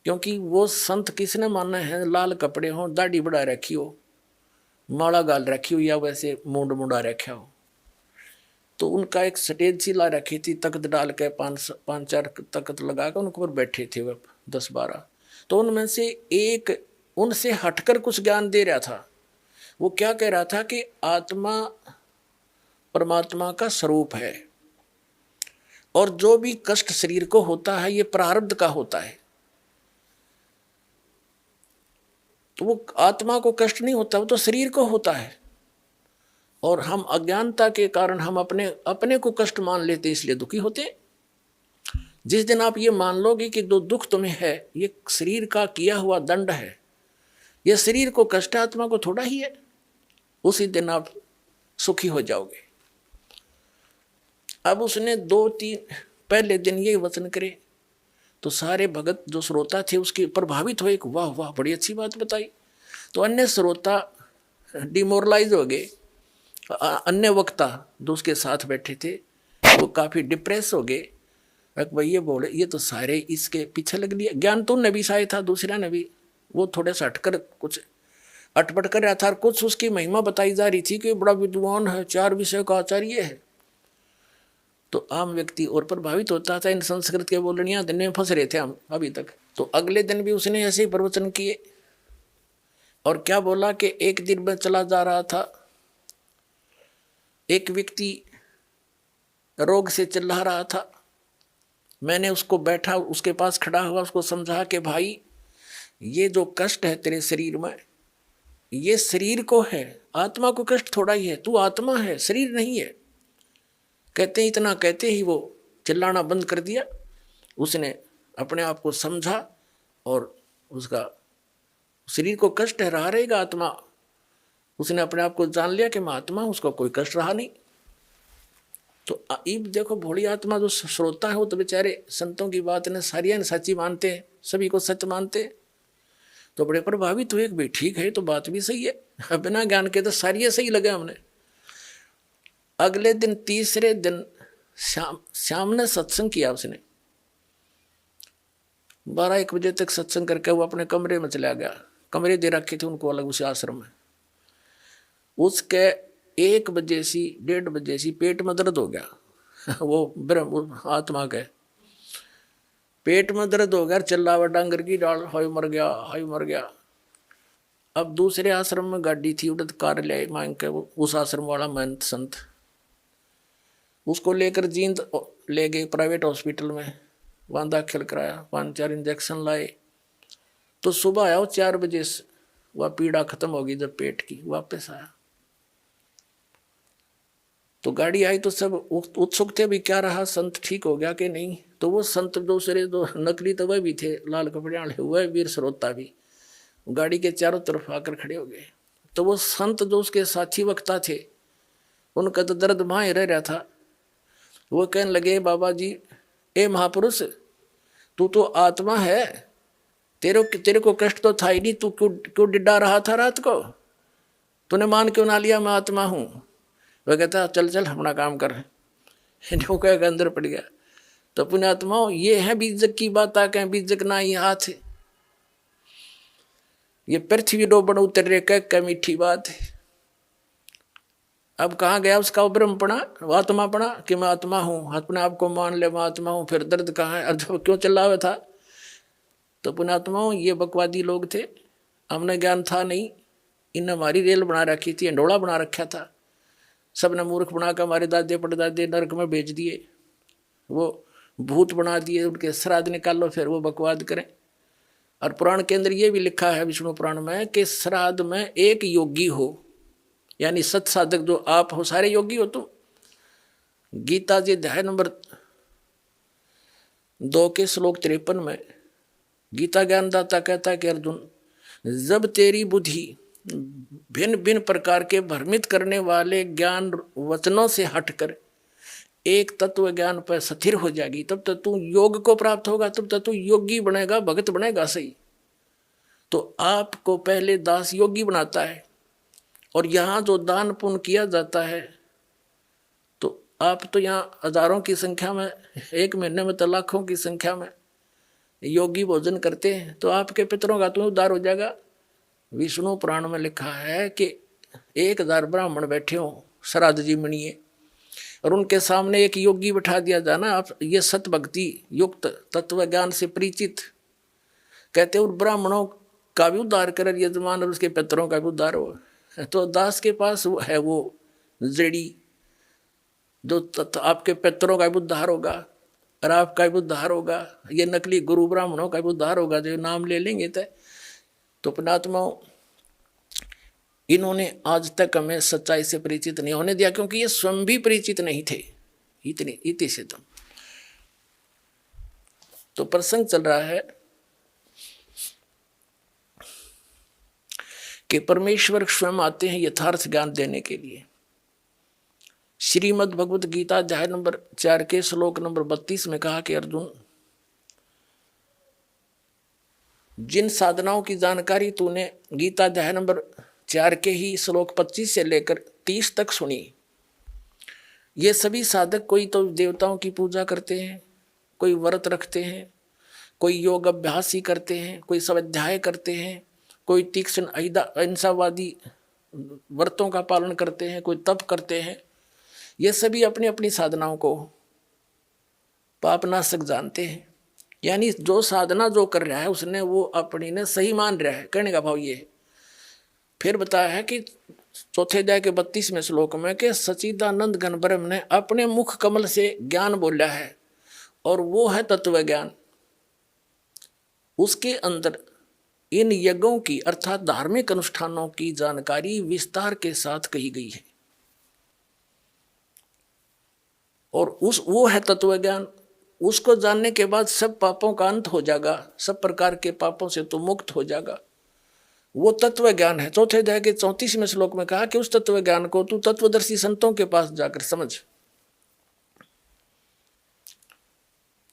क्योंकि वो संत किसने माना है, लाल कपड़े हो, दाढ़ी बढ़ा रखी हो, माला गाल रखी हो, या वैसे मूंड मुंडा रखा हो। तो उनका एक स्टेज सी ला रखी थी, तख्त डाल के 5-4 तख्त लगा कर उनके ऊपर बैठे थे वो 10-12। तो उनमें से एक उनसे हटकर कुछ ज्ञान दे रहा था। वो क्या कह रहा था कि आत्मा परमात्मा का स्वरूप है, और जो भी कष्ट शरीर को होता है ये प्रारब्ध का होता है। तो वो आत्मा को कष्ट नहीं होता, वो तो शरीर को होता है, और हम अज्ञानता के कारण हम अपने को कष्ट मान लेते, इसलिए दुखी होते। जिस दिन आप ये मान लोगे कि जो दुख तुम्हें है ये शरीर का किया हुआ दंड है, ये शरीर को कष्ट, आत्मा को थोड़ा ही है, उसी दिन आप सुखी हो जाओगे। अब उसने 2-3 पहले दिन ये वचन करे तो सारे भगत जो श्रोता थे उसके प्रभावित हुए, वाह वाह बड़ी अच्छी बात बताई। तो अन्य श्रोता डिमोरलाइज हो गए, अन्य वक्ता जो उसके साथ बैठे थे वो काफी डिप्रेस हो गए। भाई ये बोले, ये तो सारे इसके पीछे लग लिया। ज्ञान तो नबी साय था, दूसरा नबी, वो थोड़े सा हटकर कुछ अटपट कर रहा था, कुछ उसकी महिमा बताई जा रही थी कि बड़ा विद्वान है, 4 विषय का आचार्य है। तो आम व्यक्ति और प्रभावित होता था। इन संस्कृत के बोलनियां दिन में फंस रहे थे हम अभी तक। तो अगले दिन भी उसने ऐसे ही प्रवचन किए, और क्या बोला कि एक दिन में चला जा रहा था, एक व्यक्ति रोग से चिल्ला रहा था। मैंने उसको बैठा, उसके पास खड़ा हुआ, उसको समझा कि भाई ये जो कष्ट है तेरे शरीर में, ये शरीर को है, आत्मा को कष्ट थोड़ा ही है, तू आत्मा है, शरीर नहीं है। कहते इतना कहते ही वो चिल्लाना बंद कर दिया। उसने अपने आप को समझा और उसका शरीर को कष्ट है, रहा रहेगा आत्मा। उसने अपने आप को जान लिया कि मैं आत्मा हूं, उसको कोई कष्ट रहा नहीं। तो अब देखो भोली आत्मा जो श्रोता है वो तो बेचारे संतों की बात ने सारिया ने सच्ची मानते हैं, सभी को सच मानते हैं, तो बड़े प्रभावित हुए कि भाई ठीक है तो बात भी सही है, बिना ज्ञान के तो सारिया सही लगे हमने। अगले दिन तीसरे दिन शाम ने सत्संग किया। उसने 12-1 बजे तक सत्संग करके वो अपने कमरे में चला गया। कमरे दे रखे थे उनको अलग उस आश्रम में। उसके 1 बजे से 1:30 बजे से पेट में दर्द हो गया। वो ब्रह्म आत्मा के पेट में दर्द हो गया, चिल्लावा डांगर की डाल, हाय मर गया, हाय मर गया। अब दूसरे आश्रम में गाड़ी थी, उड़द कार ले मांग के उस आश्रम वाला महंत संत उसको लेकर जींद ले गए प्राइवेट हॉस्पिटल में, वहाँ दाखिल कराया, 5-4 इंजेक्शन लाए। तो सुबह आया 4 बजे से, वह पीड़ा खत्म हो गई। जब पेट की वापस आया तो गाड़ी आई तो सब उत्सुक थे भी क्या रहा, संत ठीक हो गया कि नहीं। तो वो संत दूसरे दो नकली तो वह भी थे, लाल कपड़े वाले, वह वीर श्रोता भी गाड़ी के चारों तरफ आकर खड़े हो गए। तो वो संत जो उसके साथी वक्ता थे, उनका तो दर्द वहाँ ही रह रहा था। वो कहने लगे बाबा जी, ए महापुरुष, तू तो आत्मा है, तेरे को कष्ट तो था ही नहीं, तू क्यों डिड्डा रहा था रात को, तूने मान क्यों ना लिया मैं आत्मा हूँ। वह कहता चल चल अपना काम कर, जो कह अंदर पड़ गया। तो पुण्यात्मा ये है बीजक की बात, कहें बीजक ना ही हाथ, ये पृथ्वी डोबण उतर कह मीठी बात है। अब कहाँ गया उसका ब्रह्मपणा, आत्मापणा कि मैं आत्मा हूँ, अपने आप को मान ले मैं आत्मा हूँ। फिर दर्द कहाँ है, जब क्यों चला हुआ था। तो पुण्यात्मा ये बकवादी लोग थे, हमने ज्ञान था नहीं, इन हमारी रेल बना रखी थी, अंडोला बना रखा था, सबने मूर्ख बना कर हमारे दादे परदादे नरक में भेज दिए, वो भूत बना दिए, उनके श्राद्ध निकालो फिर वो बकवाद करें। और पुराण के अंदर ये भी लिखा है विष्णु पुराण में कि श्राद्ध में एक योगी हो, यानी सत साधक जो आप हो, सारे योगी हो तुम। गीता जी अध्याय नंबर 2 के श्लोक 53 में गीता ज्ञानदाता कहता है कि अर्जुन, जब तेरी बुद्धि भिन्न भिन्न प्रकार के भ्रमित करने वाले ज्ञान वचनों से हटकर एक तत्व ज्ञान पर स्थिर हो जाएगी, तब तक तू योग को प्राप्त होगा, तब तक तू योगी बनेगा, भगत बनेगा। सही तो आपको पहले दास योगी बनाता है, और यहाँ जो दान पुण्य किया जाता है, तो आप तो यहाँ हजारों की संख्या में, एक महीने में तो लाखों की संख्या में योगी भोजन करते हैं, तो आपके पितरों का तो उद्धार हो जाएगा। विष्णु पुराण में लिखा है कि 1000 ब्राह्मण बैठे हो श्राद्ध जी मणिए, और उनके सामने एक योगी बैठा दिया जाना, आप ये सत भक्ति युक्त तत्व ज्ञान से परिचित, कहते उन ब्राह्मणों का भी उद्धार कर यजमान, और उसके पितरों का भी उद्धार हो। तो दास के पास है वो जड़ी, जो आपके पितरों का भी उद्धार होगा और आपका भी उद्धार होगा, ये नकली गुरु ब्राह्मणों का भी उद्धार होगा जो नाम ले लेंगे। तो पुण्यात्माओं, इन्होंने आज तक हमें सच्चाई से परिचित नहीं होने दिया, क्योंकि ये स्वयं भी परिचित नहीं थे इतनी से। तो प्रसंग चल रहा है कि परमेश्वर स्वयं आते हैं यथार्थ ज्ञान देने के लिए। श्रीमद् भगवत गीता अध्याय नंबर 4 के श्लोक नंबर 32 में कहा कि अर्जुन, जिन साधनाओं की जानकारी तूने गीता अध्याय नंबर 4 के ही श्लोक 25 से लेकर 30 तक सुनी, ये सभी साधक कोई तो देवताओं की पूजा करते हैं, कोई व्रत रखते हैं, कोई योग अभ्यास ही करते हैं, कोई स्वाध्याय करते हैं, कोई तीक्ष्ण अहिंसावादी व्रतों का पालन करते हैं, कोई तप करते हैं। ये सभी अपनी अपनी साधनाओं को पापनाशक जानते हैं, यानी जो साधना जो कर रहा है उसने वो अपनी ने सही मान रहा है, कहने का भाव ये है। फिर बताया है कि चौथे अध्याय के 32वें श्लोक में कि सच्चिदानंद घन ब्रह्म ने अपने मुख कमल से ज्ञान बोला है, और वो है तत्व ज्ञान। उसके अंदर इन यज्ञों की अर्थात धार्मिक अनुष्ठानों की जानकारी विस्तार के साथ कही गई है। और वो है तत्व ज्ञान। उसको जानने के बाद सब पापों का अंत हो जाएगा, सब प्रकार के पापों से तो मुक्त हो जाएगा। वो तत्व ज्ञान है। चौथे अध्याय के 34वें श्लोक में कहा कि उस तत्व ज्ञान को तू तत्वदर्शी संतों के पास जाकर समझ।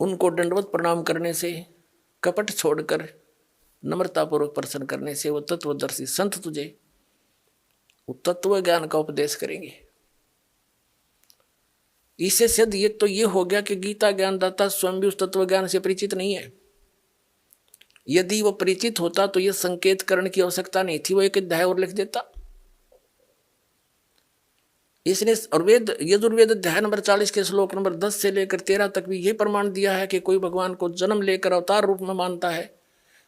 उनको दंडवत प्रणाम करने से, कपट छोड़कर नम्रतापूर्वक प्रश्न करने से वो तत्वदर्शी संत तुझे वो तत्व ज्ञान का उपदेश करेंगे। इससे सिद्ध ये तो ये हो गया कि गीता ज्ञानदाता स्वयं भी उस तत्व ज्ञान से परिचित नहीं है। यदि वो परिचित होता तो ये संकेत करने की आवश्यकता नहीं थी, वो एक अध्याय और लिख देता। इसने और वेद यजुर्वेद अध्याय नंबर 40 के श्लोक नंबर 10 से लेकर 13 तक भी ये प्रमाण दिया है कि कोई भगवान को जन्म लेकर अवतार रूप में मानता है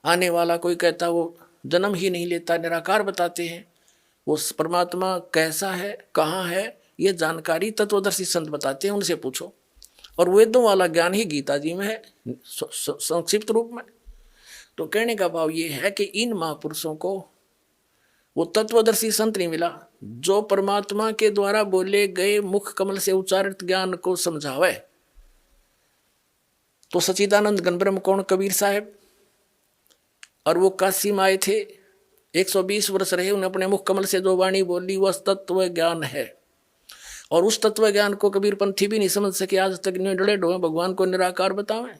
आने वाला, कोई कहता वो जन्म ही नहीं लेता, निराकार बताते हैं। वो परमात्मा कैसा है, कहाँ है, ये जानकारी तत्वदर्शी संत बताते हैं, उनसे पूछो। और वेदों वाला ज्ञान ही गीता जी में है संक्षिप्त रूप में। तो कहने का भाव ये है कि इन महापुरुषों को वो तत्वदर्शी संत नहीं मिला जो परमात्मा के द्वारा बोले गए मुख कमल से उच्चारित ज्ञान को समझावे। तो सच्चिदानंद घन ब्रह्म कौन? कबीर साहब। और वो काशी में आए थे, 120 वर्ष रहे, उन्हें अपने मुख कमल से जो वाणी बोली वह तत्व ज्ञान है। और उस तत्व ज्ञान को कबीर पंथी भी नहीं समझ सके, आज तक डड़े ढोए भगवान को निराकार बतावें।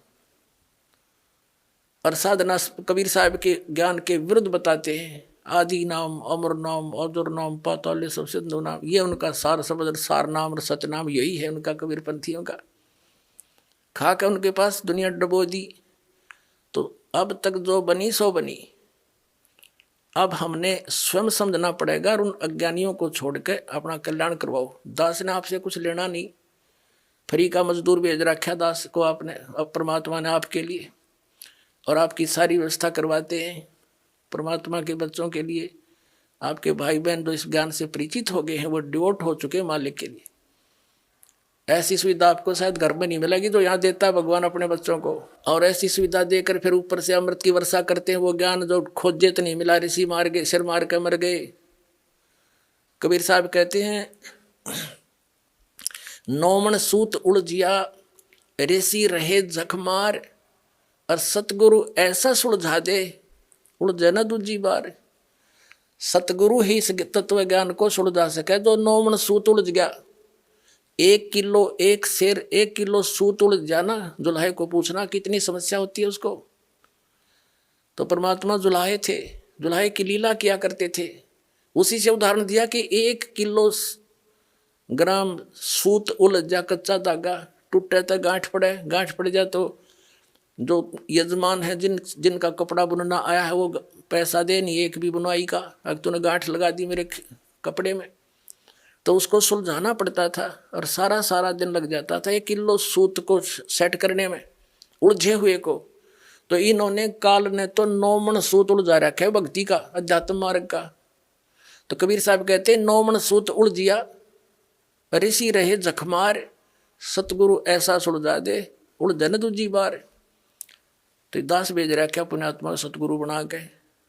और साधना कबीर साहब के ज्ञान के विरुद्ध बताते हैं। आदि नाम, अमर नाम, अजर नाम, पाताल सब सिंधु नाम, ये उनका सार शब्द, सार नाम और सच नाम यही है उनका, कबीर पंथियों का। खा के उनके पास दुनिया डबो दी। तो अब तक जो बनी सो बनी। अब हमने स्वयं समझना पड़ेगा और उन अज्ञानियों को छोड़ के अपना कल्याण करवाओ। दास ने आपसे कुछ लेना नहीं, फ्री का मजदूर भेज रखा दास को आपने, अब परमात्मा ने आपके लिए, और आपकी सारी व्यवस्था करवाते हैं परमात्मा के बच्चों के लिए। आपके भाई बहन जो इस ज्ञान से परिचित हो गए हैं वो डिवोट हो चुके हैं मालिक के लिए। ऐसी सुविधा आपको शायद घर में नहीं मिलेगी जो यहाँ देता है भगवान अपने बच्चों को। और ऐसी सुविधा देकर फिर ऊपर से अमृत की वर्षा करते हैं। वो ज्ञान जो खोजे तो नहीं मिला, ऋषि मार गए, सिर मार के मर गए। कबीर साहब कहते हैं, नौमन सूत उलझिया ऋषि रहे जखमार, और सतगुरु ऐसा सुलझा दे उलझे न दूजी बार। सतगुरु ही इस तत्व ज्ञान को सुलझा सके। जो नौमन सूत उलझ गया, 1 किलो 1 शेर 1 किलो सूत उलझ जाना, जुल्हे को पूछना कितनी समस्या होती है उसको। तो परमात्मा जुल्हे थे, जुल्हे की लीला किया करते थे। उसी से उदाहरण दिया कि 1 किलो ग्राम सूत उलझ जा, कच्चा धागा टूटे तो गांठ पड़े, गांठ पड़ जाए तो जो यजमान है जिनका कपड़ा बुनना आया है वो पैसा दे नहीं एक भी बुनवाई का। अगर तूने गांठ लगा दी मेरे कपड़े में, तो उसको सुलझाना पड़ता था और सारा दिन लग जाता था 1 किलो सूत को सेट करने में, उलझे हुए को। तो इन्होंने काल ने तो 9 मन सूत उलझा रखा है भक्ति का, अध्यात्म मार्ग का। तो कबीर साहब कहते 9 मन सूत उलझिया ऋषि रहे जखमार, सतगुरु ऐसा सुलझा दे उलझे न दूजी बार। तो दास भेज रखा पुण्यात्मा सतगुरु बना के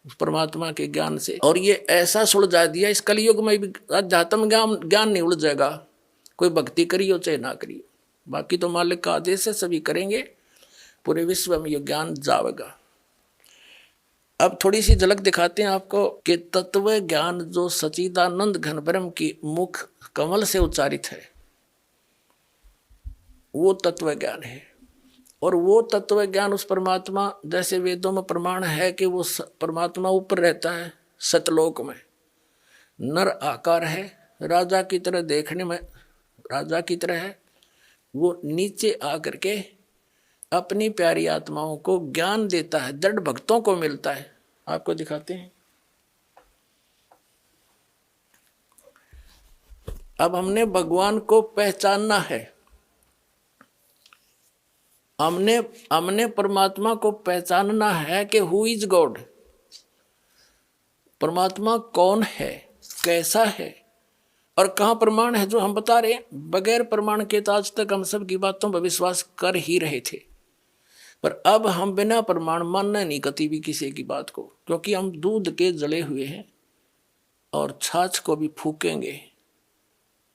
उस परमात्मा के ज्ञान से, और ये ऐसा सुलझा दिया। इस कलयुग में भी अध्यात्म ज्ञान नहीं उलझेगा, कोई भक्ति करियो चाहे ना करियो। बाकी तो मालिक का आदेश है, सभी करेंगे, पूरे विश्व में ये ज्ञान जाएगा। अब थोड़ी सी झलक दिखाते हैं आपको कि तत्व ज्ञान जो सच्चिदानंद घन ब्रह्म की मुख कमल से उच्चारित है वो तत्व ज्ञान है। और वो तत्व ज्ञान उस परमात्मा, जैसे वेदों में प्रमाण है कि वो परमात्मा ऊपर रहता है सतलोक में, नर आकार है, राजा की तरह देखने में राजा की तरह है। वो नीचे आकर के अपनी प्यारी आत्माओं को ज्ञान देता है, दृढ़ भक्तों को मिलता है। आपको दिखाते हैं। अब हमने भगवान को पहचानना है, हमने परमात्मा को पहचानना है कि हु इज गॉड, परमात्मा कौन है। कैसा है और कहाँ प्रमाण है जो हम बता रहे हैं। बगैर प्रमाण के तो आज तक हम सब की बातों पर विश्वास कर ही रहे थे, पर अब हम बिना प्रमाण मानना नहीं कभी भी किसी की बात को, क्योंकि हम दूध के जले हुए हैं और छाछ को भी फूकेंगे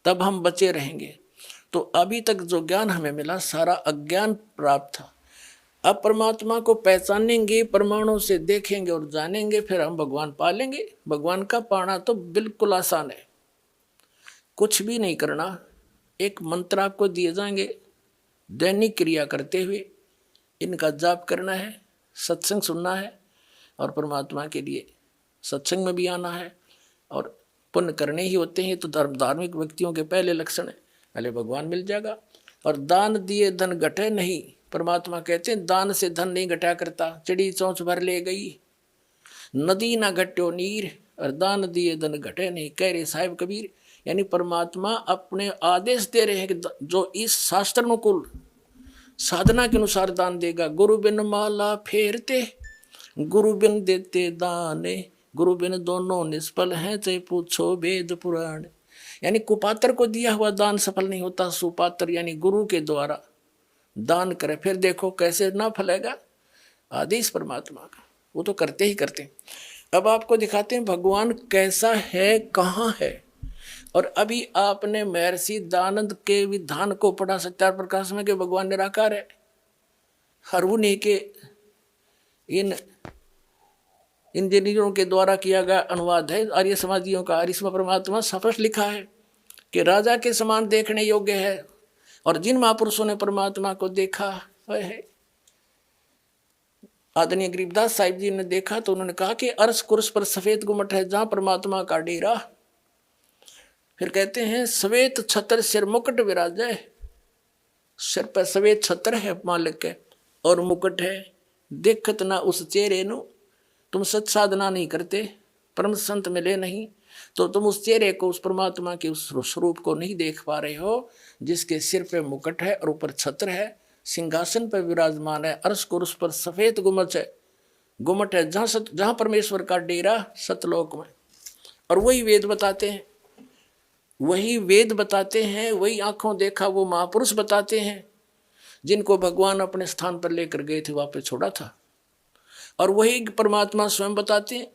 तब हम बचे रहेंगे। तो अभी तक जो ज्ञान हमें मिला सारा अज्ञान प्राप्त था। अब परमात्मा को पहचानेंगे, प्रमाणों से देखेंगे और जानेंगे, फिर हम भगवान पा लेंगे। भगवान का पाना तो बिल्कुल आसान है, कुछ भी नहीं करना। एक मंत्र आपको दिए जाएंगे, दैनिक क्रिया करते हुए इनका जाप करना है, सत्संग सुनना है और परमात्मा के लिए सत्संग में भी आना है और पुण्य करने ही होते हैं। तो धार्मिक व्यक्तियों के पहले लक्षण है, पहले भगवान मिल जाएगा। और दान दिए धन घटे नहीं, परमात्मा कहते हैं दान से धन नहीं घटा करता। चिड़ी चोंच भर ले गई नदी ना घट्यो नीर, और दान दिए धन घटे नहीं, कह रहे साहिब कबीर। यानी परमात्मा अपने आदेश दे रहे हैं कि जो इस शास्त्र अनुकूल साधना के अनुसार दान देगा। गुरु बिन माला फेरते, गुरु बिन देते दाने, गुरु बिन दोनों निष्फल हैं, चाहे पूछो वेद पुराण। यानी कुपात्र को दिया हुआ दान सफल नहीं होता, सुपात्र यानी गुरु के द्वारा दान करे, फिर देखो कैसे ना फलेगा। आदेश परमात्मा का, वो तो करते ही करते। अब आपको दिखाते हैं भगवान कैसा है, कहाँ है। और अभी आपने महर्षि दयानंद के विधान को पढ़ा सत्यार प्रकाश में कि भगवान निराकार है। हर उन्हीं के इन इंजीनियरों के द्वारा किया गया अनुवाद है आर्य समाजियों का। और इसमें परमात्मा स्पष्ट लिखा है कि राजा के समान देखने योग्य है। और जिन महापुरुषों ने परमात्मा को देखा है, आदरणीय गरीबदास साहिब जी ने देखा तो उन्होंने कहा कि अर्श कुर्स पर सफेद गुम्मट है जहां परमात्मा का डेरा। फिर कहते हैं श्वेत छत्र सिर मुकुट विराजे, सिर पर सफेद छत्र है मालिक के और मुकुट है। देखत ना उस चेहरे नु, तुम सत साधना नहीं करते, परम संत मिले नहीं, तो तुम उस चेहरे को, उस परमात्मा के उस स्वरूप को नहीं देख पा रहे हो जिसके सिर पे मुकुट है और ऊपर छत्र है, सिंहासन पर विराजमान है। अर्श कुर्स पर सफेद गुम्मट है जहां परमेश्वर का डेरा सतलोक में। और वही वेद बताते हैं, वही वेद बताते हैं, वही आंखों देखा वो महापुरुष बताते हैं जिनको भगवान अपने स्थान पर लेकर गए थे, वापस छोड़ा था। और वही परमात्मा स्वयं बताते हैं।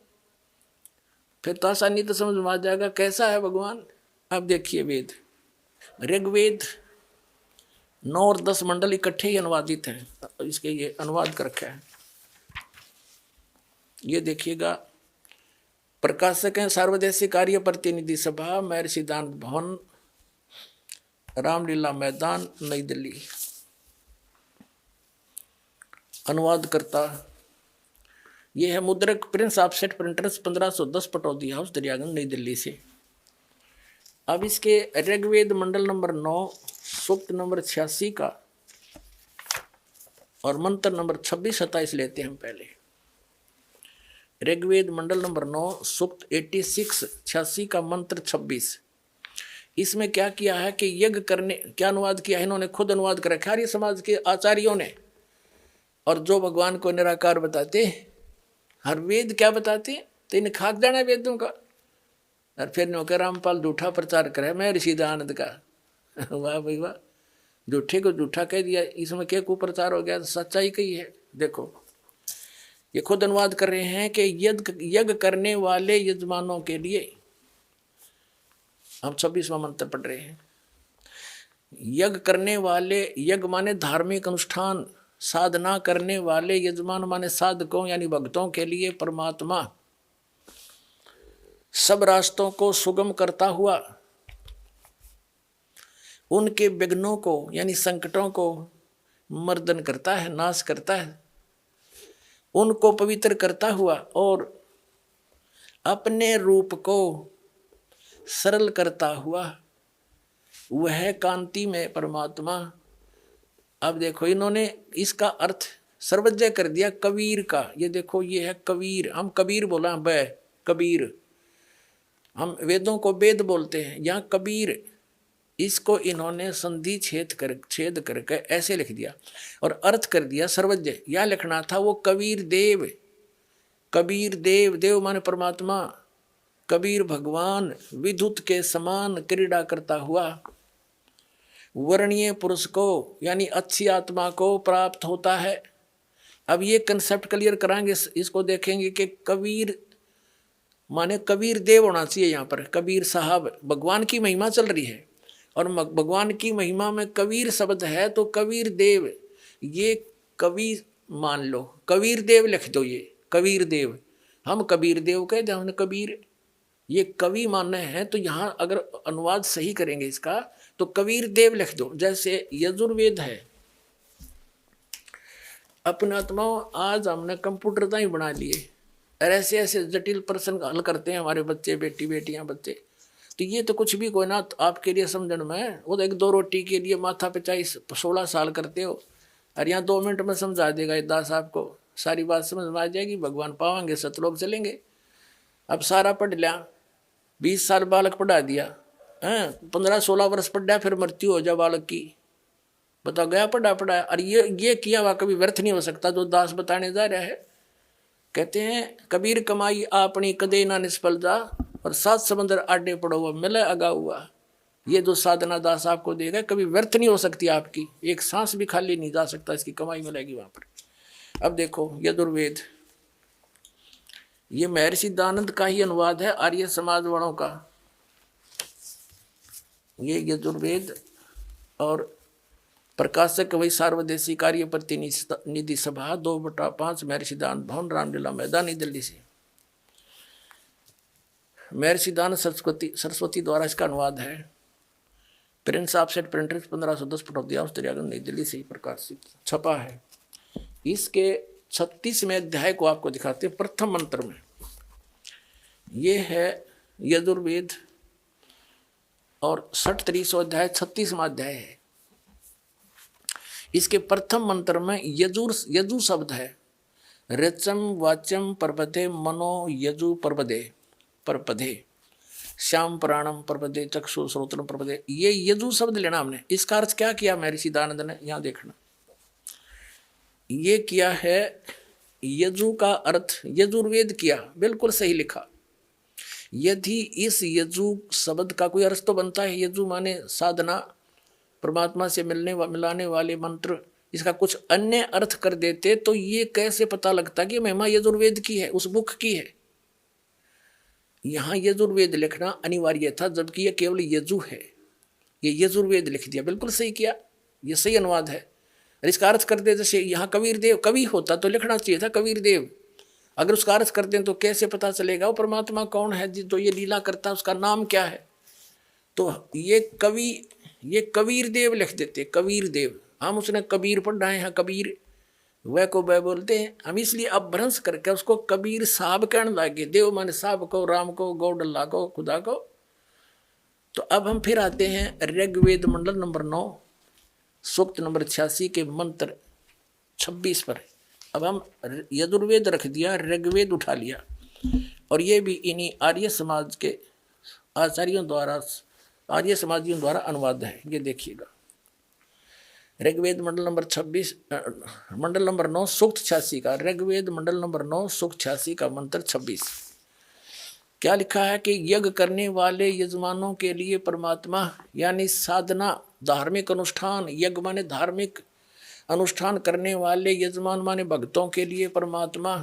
फिर तो आसानी तो समझ में आ जाएगा कैसा है भगवान। अब देखिए वेद, ऋग्वेद 9 और 10 मंडल इकट्ठे ही अनुवादित हैं, इसके ये अनुवाद कर रखा है। ये देखिएगा, प्रकाशक हैं सार्वदेशिक कार्य प्रतिनिधि सभा, महर्षि दयानंद भवन, रामलीला मैदान, नई दिल्ली। अनुवाद करता ये है मुद्रक Prince offset printers 1510 Pataudi house Daryaganj नई दिल्ली से। अब इसके ऋग्वेद मंडल नंबर 9 सूक्त नंबर 86 का और मंत्र नंबर 26-27 लेते हैं हम पहले। ऋग्वेद मंडल नंबर 9 सूक्त 86 का मंत्र 26। इसमें क्या किया है कि यज्ञ करने, क्या अनुवाद किया है इन्होंने, खुद अनुवाद कर रखा है समाज के आचार्यों ने। और जो भगवान को निराकार बताते, हर वेद क्या बताते, तो इन्हें खाक जाना है वेदों का। और फिर नौकर रामपाल झूठा प्रचार करे मैं ऋषि दयानंद का। वाह भाई वाह, झूठे को झूठा कह दिया, इसमें क्या कुप्रचार हो गया, सच्चाई कही है। देखो ये खुद अनुवाद कर रहे हैं कि यज्ञ करने वाले यजमानों के लिए, हम 26वां मंत्र पढ़ रहे हैं। यज्ञ करने वाले, यज्ञ माने धार्मिक अनुष्ठान, साधना करने वाले यजमान माने साधकों यानी भक्तों के लिए परमात्मा सब रास्तों को सुगम करता हुआ उनके विघ्नों को यानी संकटों को मर्दन करता है, नाश करता है, उनको पवित्र करता हुआ और अपने रूप को सरल करता हुआ वह कांति में परमात्मा। अब देखो इन्होंने इसका अर्थ सर्वज्ञ कर दिया कबीर का। ये देखो ये है कबीर, हम कबीर बोला बै कबीर, हम वेदों को वेद बोलते हैं, यहाँ कबीर, इसको इन्होंने संधि छेद करके ऐसे लिख दिया और अर्थ कर दिया सर्वज्ञ। या लिखना था वो कबीर देव, कबीर देव, देव माने परमात्मा, कबीर भगवान विद्युत के समान क्रीड़ा करता हुआ वर्णीय पुरुष को यानी अच्छी आत्मा को प्राप्त होता है। अब ये कंसेप्ट क्लियर कराएंगे, इसको देखेंगे कि कबीर माने कबीर देव होना चाहिए। यहाँ पर कबीर साहब, भगवान की महिमा चल रही है और भगवान की महिमा में कबीर शब्द है, तो कबीर देव ये कवि मान लो, कबीर देव लिख दो, ये कबीर देव, हम कबीर देव कहते हैं, कबीर ये कवि मानने हैं। तो यहाँ अगर अनुवाद सही करेंगे इसका तो कबीर देव लिख दो। जैसे यजुर्वेद है, अपने आत्माओं आज हमने कंप्यूटर तो ही बना लिए और ऐसे ऐसे जटिल प्रश्न हल करते हैं हमारे बच्चे, बेटी बेटियां बच्चे। तो ये तो कुछ भी कोई ना आपके लिए समझने में, वो तो एक दो रोटी के लिए माथा पे 16 साल करते हो और यहाँ 2 मिनट में समझा देगा दास, आपको सारी बात समझ में आ जाएगी, भगवान पावांगे, सतलोक चलेंगे। अब सारा पढ़ लिया, 20 साल बालक पढ़ा दिया, 15-16 वर्ष पढ़ा, फिर मृत्यु हो जाए बालक की, बताओ गया पढ़ा पढ़ा। और ये किया हुआ कभी व्यर्थ नहीं हो सकता, जो दास बताने जा रहा है। कहते हैं कबीर कमाई आपनी कदे ना निष्फल जा, और 7 समंदर आडे पड़ो हुआ मिले अगा हुआ। ये जो साधना दास आपको देगा कभी व्यर्थ नहीं हो सकती आपकी, एक सांस भी खाली नहीं जा सकता, इसकी कमाई मिलेगी वहां पर। अब देखो यजुर्वेद, ये महर्षि दानंद का ही अनुवाद है, आर्य समाज वालों का। ये यजुर्वेद और प्रकाशक वही सार्वदेशी कार्य प्रतिनिधि सभा 2/5 महर्षि दान भवन, रामलीला मैदान, नई दिल्ली से। महर्षि दान सरस्वती द्वारा इसका अनुवाद है। प्रिंस ऑफसेट प्रिंटर्स 1510 पटौदिया उत्तरागंज, नई दिल्ली से प्रकाशित छपा है। इसके 36वें अध्याय को आपको दिखाते हैं। प्रथम मंत्र में ये है यजुर्वेद और 37वां अध्याय 36वां अध्याय है। इसके प्रथम मंत्र में यजु शब्द है। ऋचम वाच्यम परपदे मनो यजु परपदे श्याम प्राणम परपदे चक्षु श्रोत्रम परपदे, ये यजु शब्द लेना हमने। इसका अर्थ क्या किया महर्षि दानंद ने, यहां देखना, ये किया है यजु का अर्थ यजुर्वेद किया, बिल्कुल सही लिखा। यदि इस यजु शब्द का कोई अर्थ तो बनता है, यजु माने साधना, परमात्मा से मिलाने वाले मंत्र, इसका कुछ अन्य अर्थ कर देते तो ये कैसे पता लगता कि महिमा यजुर्वेद की है, उस बुक की है। यहाँ यजुर्वेद लिखना अनिवार्य था, जबकि ये केवल यजु है, ये यजुर्वेद लिख दिया, बिल्कुल सही किया, ये सही अनुवाद है। और इसका अर्थ कर दे, जैसे यहाँ कबीर देव, कवि होता तो लिखना चाहिए था कबीर देव, अगर उसका अर्थ कर दें तो कैसे पता चलेगा वो परमात्मा कौन है जो ये लीला करता है, उसका नाम क्या है। तो ये कबीर देव लिख देते, कबीर देव। हम उसने कबीर पढ़ रहे हैं, कबीर वह को वह बोलते हैं हम, इसलिए अब भ्रंश करके उसको कबीर साहब कहने लगे। देव माने साहब को, राम को, गौड अल्लाह को, खुदा को। तो अब हम फिर आते हैं ऋग्वेद मंडल नंबर 9 सूक्त नंबर 86 के मंत्र 26 पर। अब हम यजुर्वेद रख दिया, ऋग्वेद उठा लिया, और ये भी इन्हीं आर्य समाज के आचार्यों द्वारा, आर्य समाजियों द्वारा अनुवाद है। ये देखिएगा, ऋग्वेद मंडल नंबर 26 मंडल नंबर 9 सूक्त 86 का, ऋग्वेद मंडल नंबर 9 सूक्त 86 का मंत्र 26 क्या लिखा है कि यज्ञ करने वाले यजमानों के लिए परमात्मा यानी साधना, धार्मिक अनुष्ठान, यज्ञ माने धार्मिक अनुष्ठान करने वाले यजमान माने भक्तों के लिए परमात्मा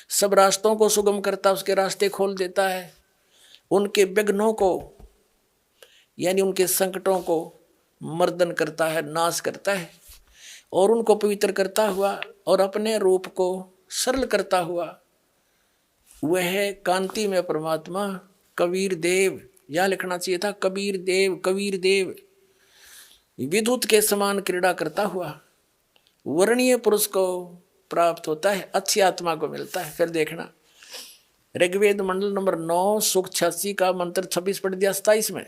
सब रास्तों को सुगम करता, उसके रास्ते खोल देता है, उनके विघ्नों को यानी उनके संकटों को मर्दन करता है, नाश करता है, और उनको पवित्र करता हुआ और अपने रूप को सरल करता हुआ वह कांति में परमात्मा कबीर देव, यह लिखना चाहिए था कबीर देव विद्युत के समान क्रीड़ा करता हुआ वर्णीय पुरुष को प्राप्त होता है, अच्छी आत्मा को मिलता है। फिर देखना ऋग्वेद मंडल नंबर 9 सूक्त 86 का मंत्र 26 पढ़ दिया 27 में।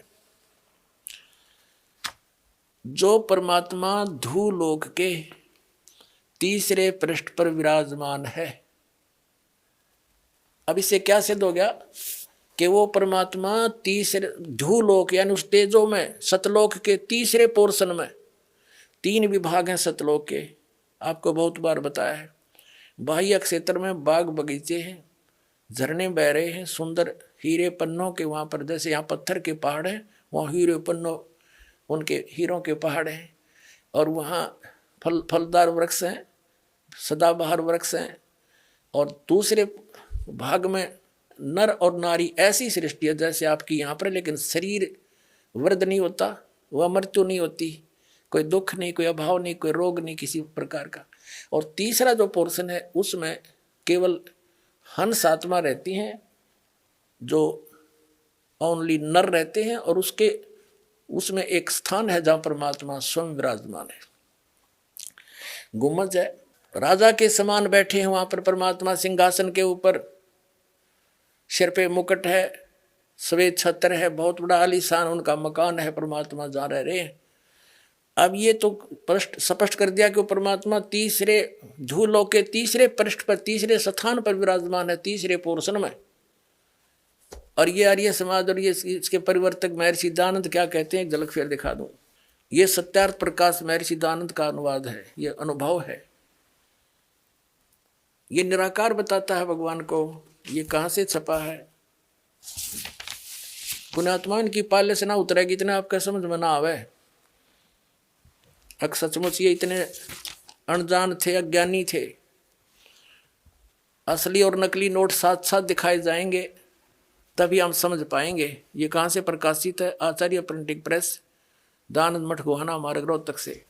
जो परमात्मा धूलोक के तीसरे पृष्ठ पर विराजमान है। अब इससे क्या सिद्ध हो गया कि वो परमात्मा तीसरे धूलोक यानी उस तेजो में, सतलोक के तीसरे पोर्शन में, 3 विभाग हैं सतलोक के, आपको बहुत बार बताया है। बाह्य क्षेत्र में बाग बगीचे हैं, झरने बह रहे हैं सुंदर हीरे पन्नों के, वहाँ पर जैसे यहाँ पत्थर के पहाड़ हैं, वहाँ हीरे पन्नों उनके हीरों के पहाड़ हैं। और वहाँ फलदार वृक्ष हैं, सदाबहार वृक्ष हैं। और दूसरे भाग में नर और नारी ऐसी सृष्टि है जैसे आपकी यहाँ पर, लेकिन शरीर वृद्ध नहीं होता, वह मृत्यु नहीं होती, कोई दुख नहीं, कोई अभाव नहीं, कोई रोग नहीं किसी प्रकार का। और तीसरा जो पोर्शन है उसमें केवल हंस आत्मा रहती हैं, जो ओनली नर रहते हैं, और उसमें एक स्थान है जहाँ परमात्मा स्वयं विराजमान है। गुम्बज है, राजा के समान बैठे हैं वहाँ पर परमात्मा सिंहासन के ऊपर, सिर पे मुकुट है, सफेद छत्र है, बहुत बड़ा आलीशान उनका मकान है, परमात्मा जहाँ रह रहे हैं। अब ये तो स्पष्ट कर दिया कि परमात्मा तीसरे झूलों के तीसरे पृष्ठ पर, तीसरे स्थान पर विराजमान है, तीसरे पोर्शन में। और ये आर्य समाज और ये इसके परिवर्तक महर्षि दयानंद क्या कहते हैं, एक झलक फिर दिखा दूं। ये सत्यार्थ प्रकाश महर्षि दयानंद का अनुवाद है, ये अनुभव है, ये निराकार बताता है भगवान को। ये कहाँ से छपा है? पुण्यात्मा इनकी पाले से ना उतरेगी, इतना आपका समझ में ना आवे। अक सचमुच ये इतने अनजान थे, अज्ञानी थे। असली और नकली नोट साथ साथ दिखाए जाएंगे तभी हम समझ पाएंगे। ये कहाँ से प्रकाशित है? आचार्य प्रिंटिंग प्रेस, दयानंद मठ गोहाना मार्ग रोहतक से।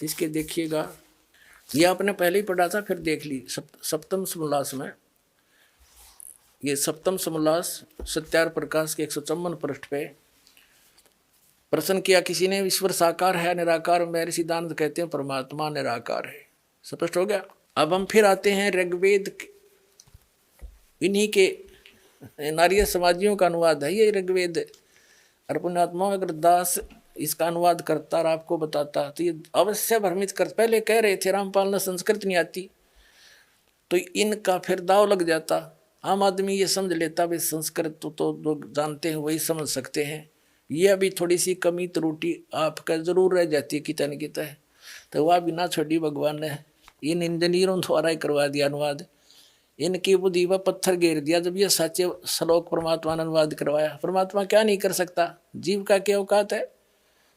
इसके देखिएगा, ये आपने पहले ही पढ़ा था, फिर देख ली। सप्तम समोल्लास में, ये सप्तम समोल्लास सत्यार्थ प्रकाश के 154 पृष्ठ पे प्रश्न किया किसी ने, ईश्वर साकार है निराकार? महर्षि दयानंद कहते हैं परमात्मा निराकार है। स्पष्ट हो गया। अब हम फिर आते हैं ऋग्वेद, इन्हीं के नारिय समाजियों का अनुवाद है ये ऋग्वेद। और पुण्यात्मा अगर दास इसका अनुवाद करता और आपको बताता तो ये अवश्य भ्रमित कर। पहले कह रहे थे रामपाल ने संस्कृत नहीं आती, तो इनका फिर दाव लग जाता। आम आदमी ये समझ लेता भाई संस्कृत तो लोग जानते हैं वही समझ सकते हैं। ये अभी थोड़ी सी कमी त्रुटि आपका जरूर रह जाती है कितना न कितना है, तो वह भी ना छोड़ी भगवान ने इन इंजीनियरों द्वारा ही करवा दिया अनुवाद। इनकी बुद्धि व पत्थर घेर दिया जब ये सच्चे श्लोक परमात्मा ने अनुवाद करवाया। परमात्मा क्या नहीं कर सकता, जीव का क्या औकात है?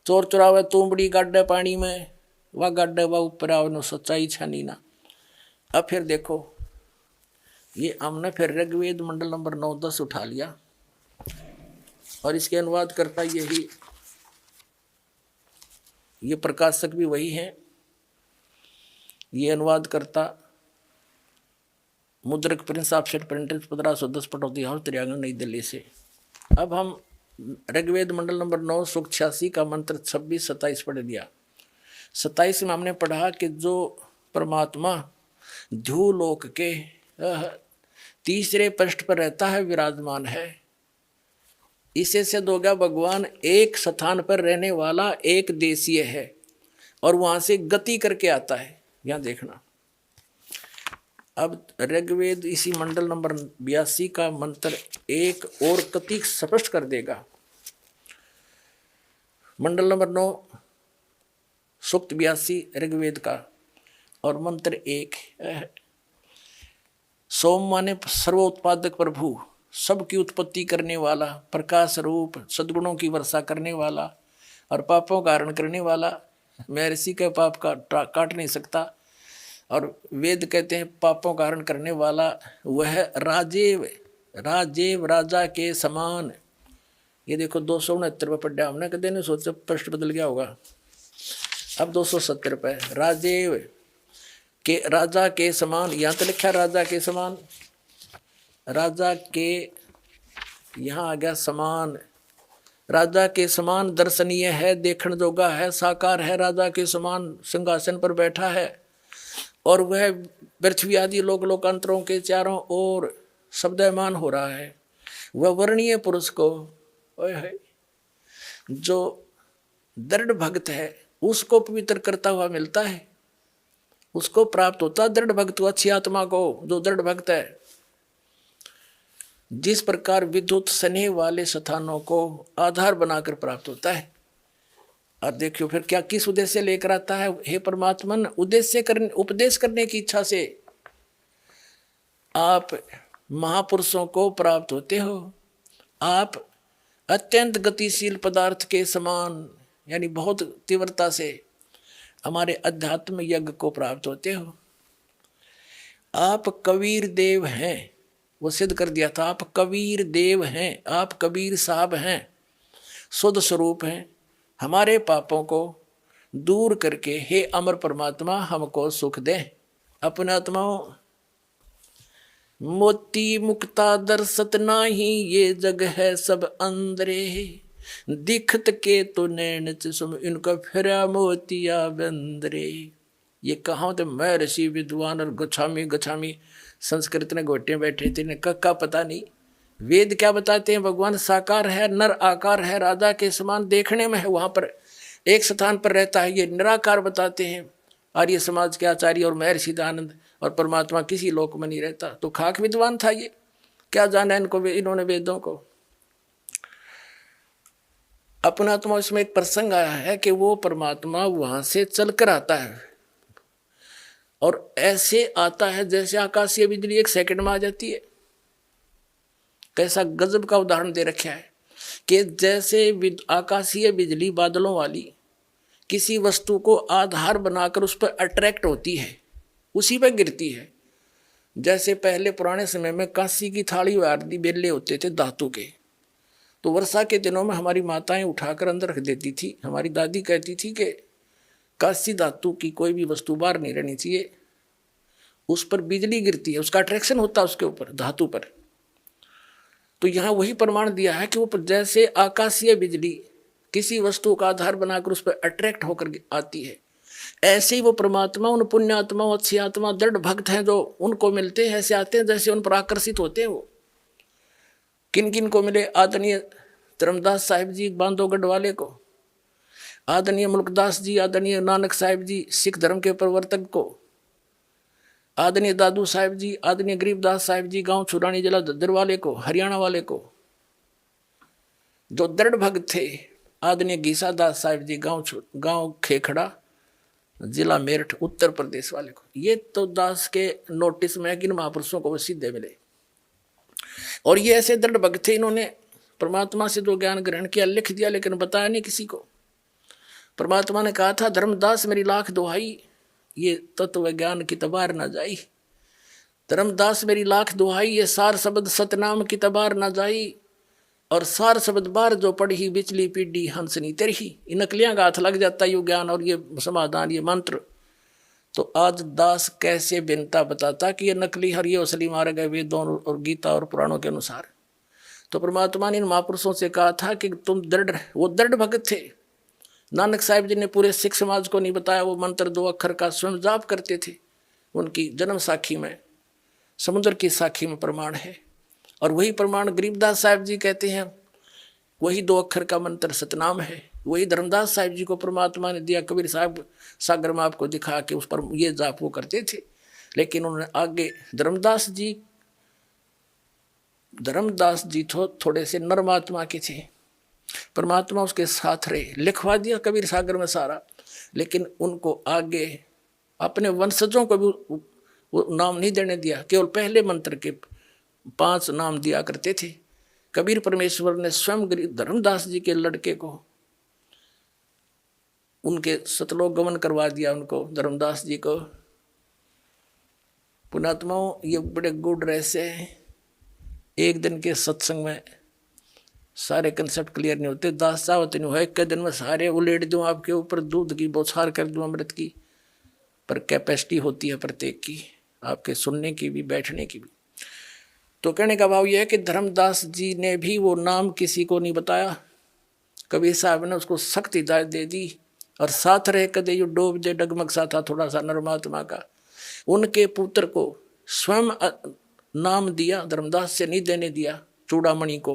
चोर चुरावे तुमबड़ी गाड्डे पानी में, वह गाड्डे वह ऊपर आओ, सच्चाई छानी ना। अब फिर देखो, ये हमने फिर ऋग्वेद मंडल नंबर 9-10 उठा लिया और इसके अनुवाद करता यही, ये प्रकाशक भी वही है, ये अनुवाद करता मुद्रक Prince offset printers 1510 Pataudi house त्रियांगन नई दिल्ली से। अब हम ऋग्वेद मंडल नंबर 9 सूक्त 86 का मंत्र 26-27 पढ़ दिया। 27 में हमने पढ़ा कि जो परमात्मा ध्युलोक के तीसरे पृष्ठ पर रहता है, विराजमान है। इसे से दो गया भगवान एक स्थान पर रहने वाला, एक देशीय है और वहां से गति करके आता है। यहां देखना, अब ऋग्वेद इसी मंडल नंबर 82 का मंत्र एक और कति स्पष्ट कर देगा। मंडल नंबर 9 सूक्त 82 ऋग्वेद का और मंत्र 1। सोम माने सर्वोत्पादक प्रभु, सबकी उत्पत्ति करने वाला, प्रकाश रूप, सद्गुणों की वर्षा करने वाला और पापों का हरण करने वाला। महर्षि के पाप का काट नहीं सकता और वेद कहते हैं पापों का हरण करने वाला वह राजेव, राजेव राजा के समान। ये देखो 269 पे पढ़ा हमने, कदे नहीं सोचा पृष्ठ बदल गया होगा। अब 270 पे राजेव के, राजा के समान, यहाँ तो लिखा राजा के समान, राजा के यहाँ आ गया समान। राजा के समान दर्शनीय है, देखण जोगा है, साकार है, राजा के समान सिंहासन पर बैठा है और वह पृथ्वी आदि लोक लोकांतरों के चारों ओर शब्दमान हो रहा है। वह वर्णीय पुरुष को जो दृढ़ भक्त है उसको पवित्र करता हुआ मिलता है, उसको प्राप्त होता है दृढ़ भक्त, अच्छी आत्मा को जो दृढ़ भक्त है। जिस प्रकार विद्युत स्नेह वाले स्थानों को आधार बनाकर प्राप्त होता है। और देखियो फिर क्या किस उद्देश्य से लेकर आता है? हे परमात्मन, उद्देश्य करने, उपदेश करने की इच्छा से आप महापुरुषों को प्राप्त होते हो। आप अत्यंत गतिशील पदार्थ के समान, यानी बहुत तीव्रता से हमारे अध्यात्म यज्ञ को प्राप्त होते हो। आप कबीर देव हैं, वो सिद्ध कर दिया था। आप कबीर देव हैं, आप कबीर साहब हैं, शुद्ध स्वरूप हैं। हमारे पापों को दूर करके हे अमर परमात्मा हमको सुख दें। अपने आत्माओं, मोती मुक्ता दर्शत नाही, ये जग है सब अंदरे, दिखत के तो नैन सुम, इनका फिरा मोतिया बंदरे। ये कहाँ थे महर्षि विद्वान और गच्छामी संस्कृत ने गोटे बैठे थे, इन्हें का पता नहीं। वेद क्या बताते हैं? भगवान साकार है, नर आकार है, राजा के समान देखने में है, वहां पर एक स्थान पर रहता है। ये निराकार बताते हैं आर्य समाज के आचार्य और महर्षि दयानंद। और परमात्मा किसी लोक में नहीं रहता। तो खाक विद्वान था ये, क्या जाना इनको, इन्होंने वेदों को। अपना आत्मा, इसमें एक प्रसंग आया है कि वो परमात्मा वहां से चलकर आता है और ऐसे आता है जैसे आकाशीय बिजली एक सेकंड में आ जाती है। कैसा गजब का उदाहरण दे रखा है कि जैसे आकाशीय बिजली बादलों वाली किसी वस्तु को आधार बनाकर उस पर अट्रैक्ट होती है, उसी पर गिरती है। जैसे पहले पुराने समय में कांसी की थाली आदि बेले होते थे धातु के, तो वर्षा के दिनों में हमारी माताएं उठाकर अंदर रख देती थी। हमारी दादी कहती थी कि कांसी धातु की कोई भी वस्तु बाहर नहीं रहनी चाहिए, उस पर बिजली गिरती है, उसका अट्रैक्शन होता है उसके ऊपर, धातु पर। तो यहाँ वही प्रमाण दिया है कि वो जैसे आकाशीय बिजली किसी वस्तु का आधार बनाकर उस पर अट्रैक्ट होकर आती है, ऐसे ही वो परमात्मा उन पुण्य आत्माओं, अच्छी आत्मा, दृढ़ भक्त हैं जो उनको मिलते हैं, ऐसे आते हैं जैसे उन पर आकर्षित होते हैं। वो किन किन को मिले? आदरणीय धर्मदास साहिब जी बांधवगढ़ वाले को, आदरणीय मुल्कदास जी, आदरणीय नानक साहिब जी सिख धर्म के प्रवर्तक को, आदरणीय दादू साहिब जी, आदरणीय गरीबदास साहिब जी गांव छुरानी जिला दद्दर वाले को, हरियाणा वाले को जो दृढ़ भक्त थे, आदरणीय गीसा दास साहिब जी गांव खेखड़ा जिला मेरठ उत्तर प्रदेश वाले को। ये तो दास के नोटिस में किन महापुरुषों को वो सीधे मिले। और ये ऐसे दृढ़ भक्त थे, इन्होंने परमात्मा से जो ज्ञान ग्रहण किया लिख दिया, लेकिन बताया नहीं किसी को। परमात्मा ने कहा था, धर्मदास मेरी लाख दुहाई, ये तत्व ज्ञान की तबार न जाई। धर्मदास मेरी लाख दुहाई, ये सार शब्द सतनाम की तबार न जाई। और सार शब्द बार जो पढ़ी बिचली पीढ़ी हंसनी तेरही। इन नकलियां का हाथ लग जाता है ये ज्ञान और ये समाधान, ये मंत्र। तो आज दास कैसे बिनता बताता कि ये नकली और ये असली मार्ग है वेदों और गीता और पुराणों के अनुसार। तो परमात्मा ने इन महापुरुषों से कहा था कि तुम दृढ़, वो दृढ़ भक्त थे। नानक साहिब जी ने पूरे सिख समाज को नहीं बताया वो मंत्र, 2 अक्षर का स्वयं जाप करते थे। उनकी जन्म साखी में, समुद्र की साखी में प्रमाण है। और वही प्रमाण गरीबदास साहिब जी कहते हैं, वही 2 अक्षर का मंत्र सतनाम है। वही धर्मदास साहिब जी को परमात्मा ने दिया, कबीर साहब सागर में आपको दिखा के उस पर ये जाप वो करते थे। लेकिन उन्होंने आगे धर्मदास जी थोड़े से नर्मात्मा के थे, परमात्मा उसके साथ रहे, लिखवा दिया कबीर सागर में सारा। लेकिन उनको आगे अपने वंशजों को भी वो नाम नहीं देने दिया, केवल पहले मंत्र के 5 नाम दिया करते थे। कबीर परमेश्वर ने स्वयं धर्मदास जी के लड़के को उनके सतलोक गमन करवा दिया, उनको धर्मदास जी को। पुणात्माओं, ये बड़े गुड रहस्य हैं। एक दिन के सत्संग में सारे कंसेप्ट क्लियर नहीं होते। दास साहब नहीं हुआ, एक दिन में सारे उलेट दूं आपके ऊपर, दूध की बौछार कर दूं अमृत की। पर कैपेसिटी होती है प्रत्येक की, आपके सुनने की भी, बैठने की भी। तो कहने का भाव यह है कि धर्मदास जी ने भी वो नाम किसी को नहीं बताया। कबीर साहब ने उसको सख्त हिदायत दे दी। और साथ रहे कदे यू डोब दे डगमग सा था थोड़ा सा नरमात्मा का। उनके पुत्र को स्वयं नाम दिया, धर्मदास से नहीं देने दिया, चूड़ामणि को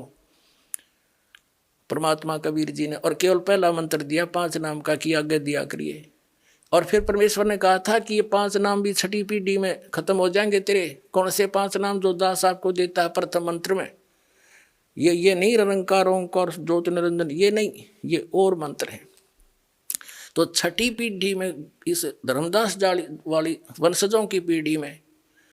परमात्मा कबीर जी ने। और केवल पहला मंत्र दिया 5 नाम का कि आगे दिया करिए। और फिर परमेश्वर ने कहा था कि ये 5 नाम भी 6ठी पीढ़ी में खत्म हो जाएंगे तेरे। कौन से 5 नाम जो दास आपको देता है प्रथम मंत्र में? ये नहीं निरंकार ओंकार ज्योति निरंजन, ये नहीं, ये और मंत्र है। तो 6ठी पीढ़ी में इस धर्मदास जाली वाली वंशजों की पीढ़ी में